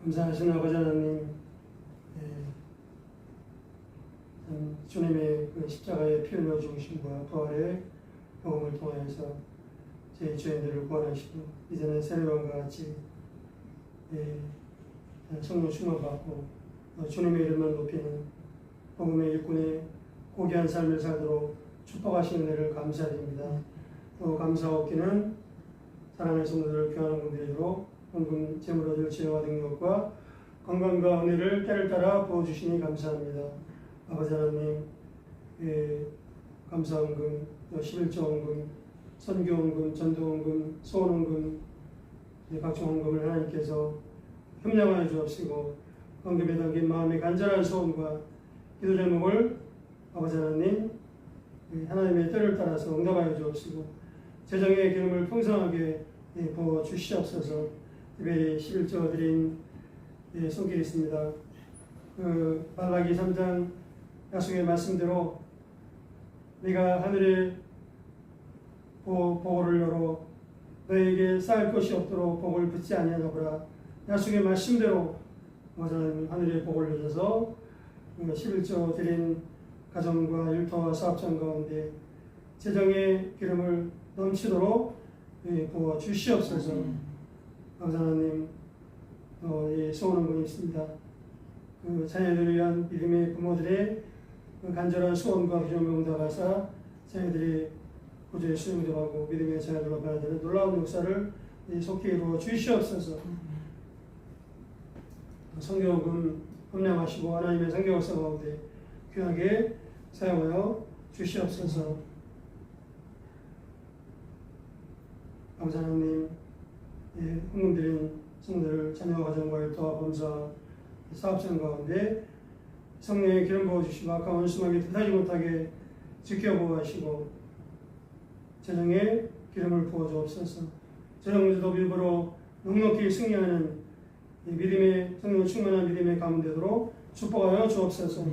감사하신 아버지 하나님, 주님의 십자가의 피 흘려 죽으심과 부활의 복음을 통하여서 제 죄인들을 구원하시고 이제는 세례요한과 같이 성령 충만받고 주님의 이름만 높이는 복음의 일꾼의 고귀한 삶을 살도록 축복하시는 은혜를 감사드립니다. 또 감사 얻기는 사랑하는 성도들을 귀한 분들로 헌금 제물 얻을 지혜와 능력과 건강과 은혜를 때를 따라 부어주시니 감사합니다. 아버지 하나님, 감사헌금, 11조헌금, 선교헌금, 전도헌금, 소원헌금, 각종 헌금을 하나님께서 협력하여 주옵시고 헌금에 담긴 마음의 간절한 소원과 기도 제목을 아버지 하나님, 하나님의 때를 따라서 응답하여 주옵시고 재정의 기름을 풍성하게 부어 주시옵소서. 특별히 11조 드린 손길이 있습니다. 말라기 3장 약속의 말씀대로 네가 하늘의 보고를 열어 너에게 쌓을 것이 없도록 복을 붓지 아니하노라. 약속의 말씀대로 하늘의 복을 열어서 11조 드린 가정과 일터와 사업장 가운데 재정의 기름을 넘치도록 부어 주시옵소서. 하나님, 소원헌금이 있습니다. 자녀들을 위한 믿음의 부모들의 간절한 소원과 기도를 응답하사 자녀들이 구주의 수용도하고 믿음의 자녀들로 받아들이는 놀라운 역사를 속히 이루어 주시옵소서. 성경은 함량하시고 하나님의 성경 역사 가운데 귀하게 사용하여 주시옵소서. 아버지 하나님, 헌금 드린 성도들 자녀 가정과 일터와 범사 사업장 가운데 성령의 기름 부어주시고 악한 원수막이 뜻하지 못하게 지켜보호하시고 재정에 기름을 부어주옵소서. 재정문제도 믿음으로 넉넉히 승리하는 믿음의 성령 충만한 믿음의 가운데로 축복하여 주옵소서.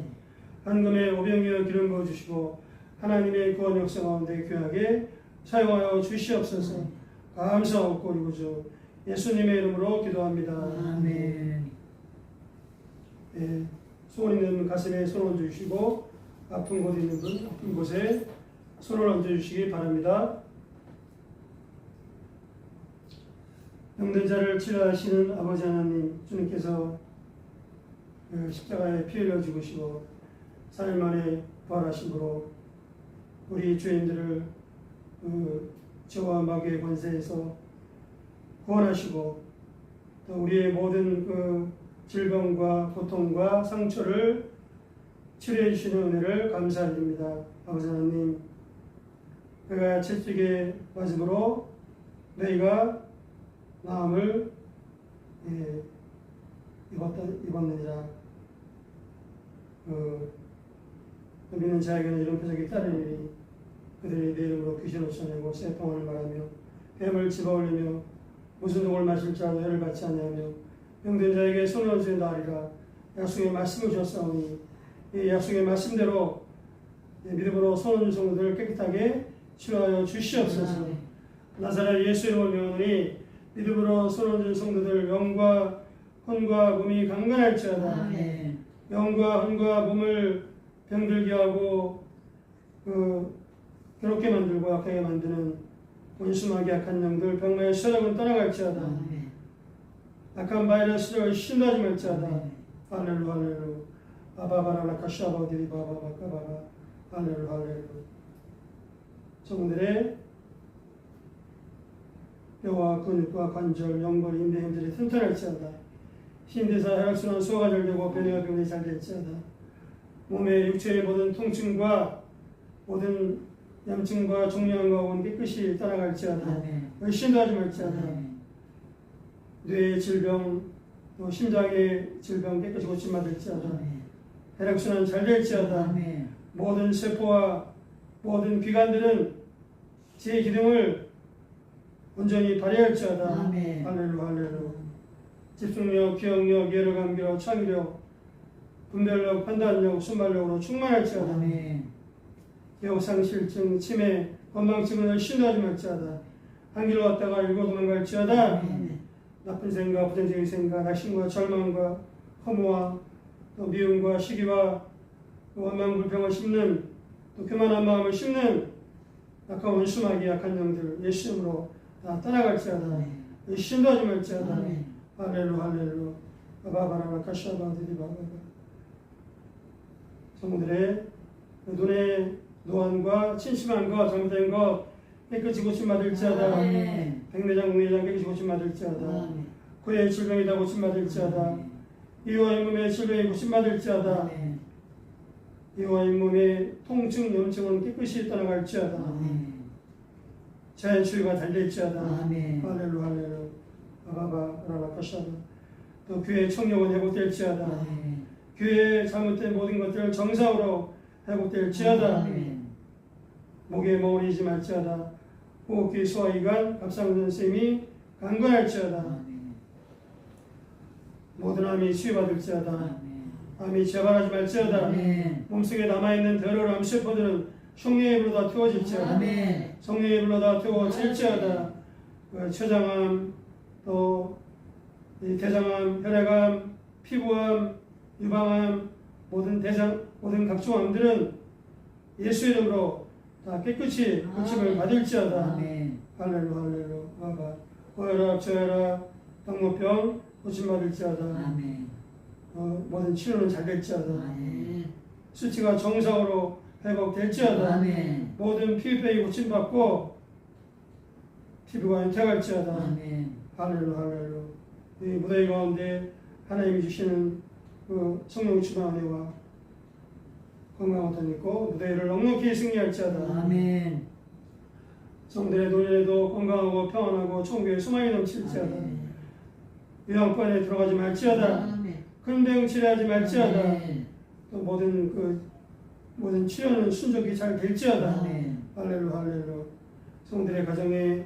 헌금에 오병이어 기름 부어주시고 하나님의 구원 역사 가운데 귀하게 사용하여 주시옵소서. 감사하고 우리 구주 예수님의 이름으로 기도합니다. 아멘. 소원 있는 가슴에 손을 얹어주시고 아픈 곳 있는 분 아픈 곳에 손을 얹어주시기 바랍니다. 병든 자를 치료하시는 아버지 하나님, 주님께서 십자가에 피 흘려 죽으시고 4일 만에 부활하심으로 우리 죄인들을 죄와 마귀의 권세에서 구원하시고 또 우리의 모든 질병과 고통과 상처를 치료해 주시는 은혜를 감사드립니다. 아버지 하나님, 그가 채찍에 맞음으로 너희가 나음을 입었느니라. 믿는 자에게는 이런 표적이 따르니 그들이 내 이름으로 귀신을 쫓아내고 세통을 말하며 뱀을 집어올리며 무슨 독을 마실 자도 해를 받지 아니하며 병든 자에게 손을 얹은다 하리라. 약속의 말씀을 주셨사오니 이 약속의 말씀대로 믿음으로 손 얹은 성도들을 깨끗하게 치료하여 주시옵소서. 나사렛 예수 이름을 명하노니 믿음으로 손 얹은 성도들 영과 혼과 몸이 강건할지어다. 영과 혼과 몸을 병들게 하고 괴롭게 만들고 악하게 만드는 원수마귀 악한 영들 병마의 수력은 떠나갈지어다. 악한 바이러스를 신도하지 말지어다. 할렐루 할렐루. 아바바라라 카샤바디리 바바바카바바. 할렐루 할렐루. 성들의 뼈와 근육과 관절, 연골, 인대 힘들이 튼튼할지어다. 신대사 혈액순환 소화가 잘 되고 변이와 병이 잘 될지어다. 몸의 육체의 모든 통증과 모든 염증과 종양과 온 깨끗이 떠나갈지어다. 신도하지 말지어다. 뇌의 질병, 또 심장의 질병 깨끗이 고침받을지어다. 혈액순환 잘 될지어다. 모든 세포와 모든 기관들은 제 기능을 온전히 발휘할지어다. 할렐루 할렐루. 집중력, 기억력, 예로감기력, 창의력, 분별력, 판단력, 순발력으로 충만할지어다. 기억상실증, 치매, 건망증을 신도하지 말지어다. 한 길로 왔다가 일곱 도망갈지어다. 나쁜 생각, 부정적인 생각, 낙심과 절망과 허무와 또 미움과 시기와 또 원망 불평을 씹는 또 교만한 마음을 씹는 악한 원수마귀 악한 영들 예수 이름으로 다 떠나갈지어다. 신도하지 말지어다. 할렐루 할렐루. 바바바라바 카샤바디디바바바. 성도들의 눈의 노안과 침침한 것, 잘못된 것 깨끗이 고침받을지어다. 아멘. 백내장 국내장 깨끗이 고침받을지어다. 아멘. 코의 질병이 다 고침받을지어다. 이와 잇몸의 질병이 고침받을지어다. 아멘. 이와 잇몸의 통증, 염증은 깨끗이 떠나갈지어다. 아멘. 자연 치유가 잘 될지어다. 아멘. 할렐루야 할렐루야. 아바바 라라카샤다. 또 교회의 청력은 회복될지어다. 아멘. 교회의 잘못된 모든 것들 정상으로 회복될지어다. 아멘. 목에 머무르지 말지어다. 호흡기 소화기관 갑상선 쌤이 강건할지어다. 아멘. 모든 암이 치유받을지어다. 아멘. 암이 재발하지 말지어다. 아멘. 몸속에 남아있는 더러운 암세포들은 성령의 불로 다 태워질지어다. 아멘. 성령의 불로 다 태워질지어다. 그 췌장암, 또 이 대장암, 혈액암, 피부암, 유방암, 모든 각종 암들은 예수 이름으로 다 깨끗이 고침을 받을지어다. 아멘. 할렐루야 할렐루야. 아바 고혈압, 저혈압, 당뇨병 고침받을지어다. 아멘. 모든 치료는 잘 될지어다. 아멘. 수치가 정상으로 회복될지어다. 아멘. 모든 피부병이 고침받고 피부가 윤택할지어다. 아멘. 할렐루야 할렐루야. 이 무더위 가운데 하나님이 주시는 그 성령 충만 은혜와 건강을 덧입고 무더위를 넉넉히 승리할지어다. 아멘. 성들의 노년에도 건강하고 평안하고 천국의 소망이 넘칠지어다. 요양권에 들어가지 말지어다. 아멘. 큰 병 치료하지 말지어다. 아멘. 또 모든 치료는 순적히 잘 될지어다. 아멘. 할렐루야 할렐루야. 성들의 가정에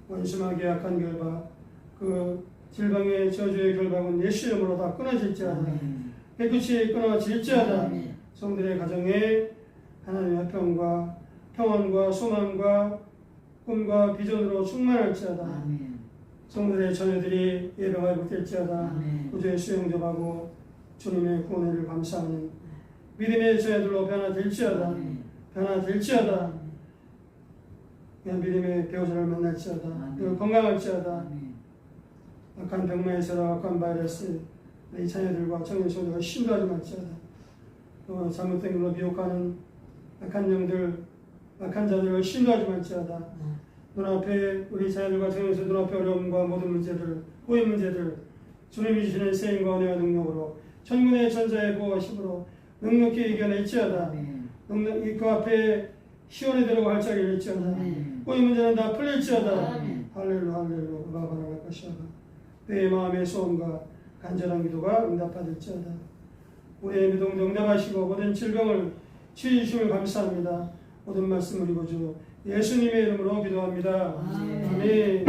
원심하게 약한 결박, 그 질병의 저주의 결박은 예수 이름으로 다 끊어질지어다. 아멘. 깨끗이 끊어질지어다. 아멘. 성들의 가정에 하나님의 화평과 평안과 소망과 꿈과 비전으로 충만할지어다. 아멘. 성들의 자녀들이 예배가 회복될지어다. 아멘. 구주의 수용접하고 주님의 구원을 감사하는 믿음의 자녀들로 변화될지어다. 아멘. 변화될지어다. 그냥 믿음의 배우자를 만날지어다. 아멘. 그리고 건강할지어다. 아멘. 악한 병마에서나 악한 바이러스 이 자녀들과 청년 친구들과 신도하지 말지어다. 또 잘못된 걸로 미혹하는 악한 영들, 악한 자들을 신도하지 말지어다. 눈앞에 우리 자녀들과 청년들 눈앞에 어려움과 모든 문제들, 후회 문제들 주님이 주시는 세임과 은혜와 능력으로 천군의 전자의 보호하심으로 넉넉히 이겨낼지어다. 아멘. 넉넉히 그 앞에 시온에 들어가 활짝이 일지어다. 아멘. 후회 문제는 다 풀릴지어다. 아멘. 할렐루야 할렐루야. 바바라라 카시아바. 내 마음의 소원과 간절한 기도가 응답받을지어다. 우리의 기도 응답하시고 모든 질병을 치유해 주심을 감사합니다. 모든 말씀을 이루어주 예수님의 이름으로 기도합니다. 아멘. 아멘.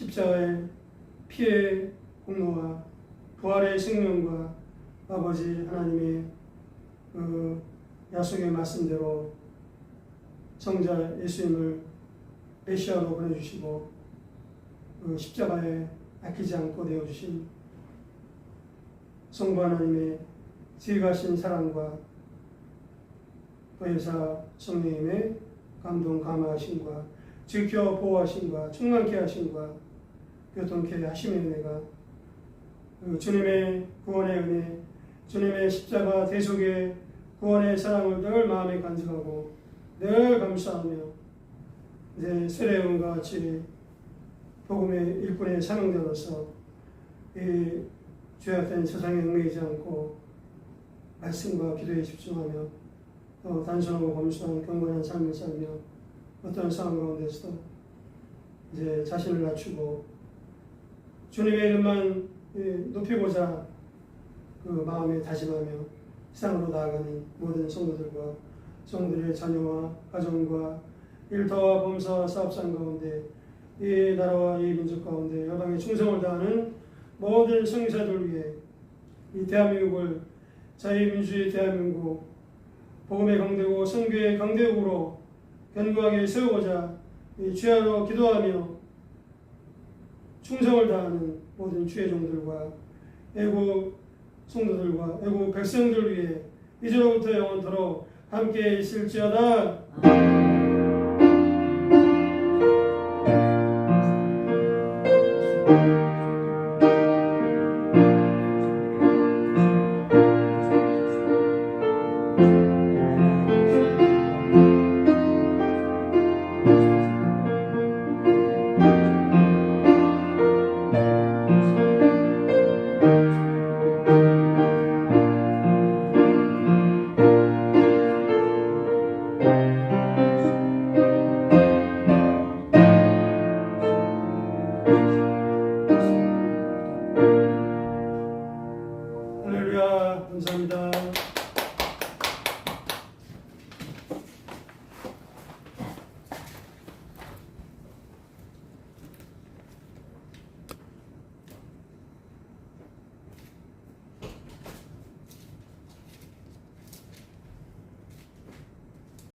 십자가의 피의 공로와 부활의 생명과 아버지 하나님의 그 약속의 말씀대로 성자 예수님을 메시아로 보내주시고 그 십자가에 아끼지 않고 내어주신 성부 하나님의 지혜가신 사랑과 보혜사 성령님의 감동 감화하심과 지켜 보호하심과 충만케 하심과 교통케 하심의 은혜가 주님의 구원의 은혜, 주님의 십자가 대속의 구원의 사랑을 늘 마음에 간직하고 늘 감사하며 이제 세례요한과 같이 복음의 일꾼의 사명자로서 이 죄악된 세상에 얽매이지 않고 말씀과 기도에 집중하며 또 단순하고 겸손한 경건한 삶을 살며 어떤 상황 가운데서도 이제 자신을 낮추고 주님의 이름만 높이고자 그 마음에 다짐하며 세상으로 나아가는 모든 성도들과 성도들의 자녀와 가정과 일터와 범사와 사업상 가운데 이 나라와 이 민족 가운데 여당에 충성을 다하는 모든 성교사들 위해 이 대한민국을 자유민주주의 대한민국 복음의 강대국 선교의 강대국으로 견고하게 세우고자 이 주야로 기도하며 충성을 다하는 모든 주의 종들과 애국 성도들과 애국 백성들 위해 이제로부터 영원토록 함께 있을지어다. 할렐루야, 감사합니다.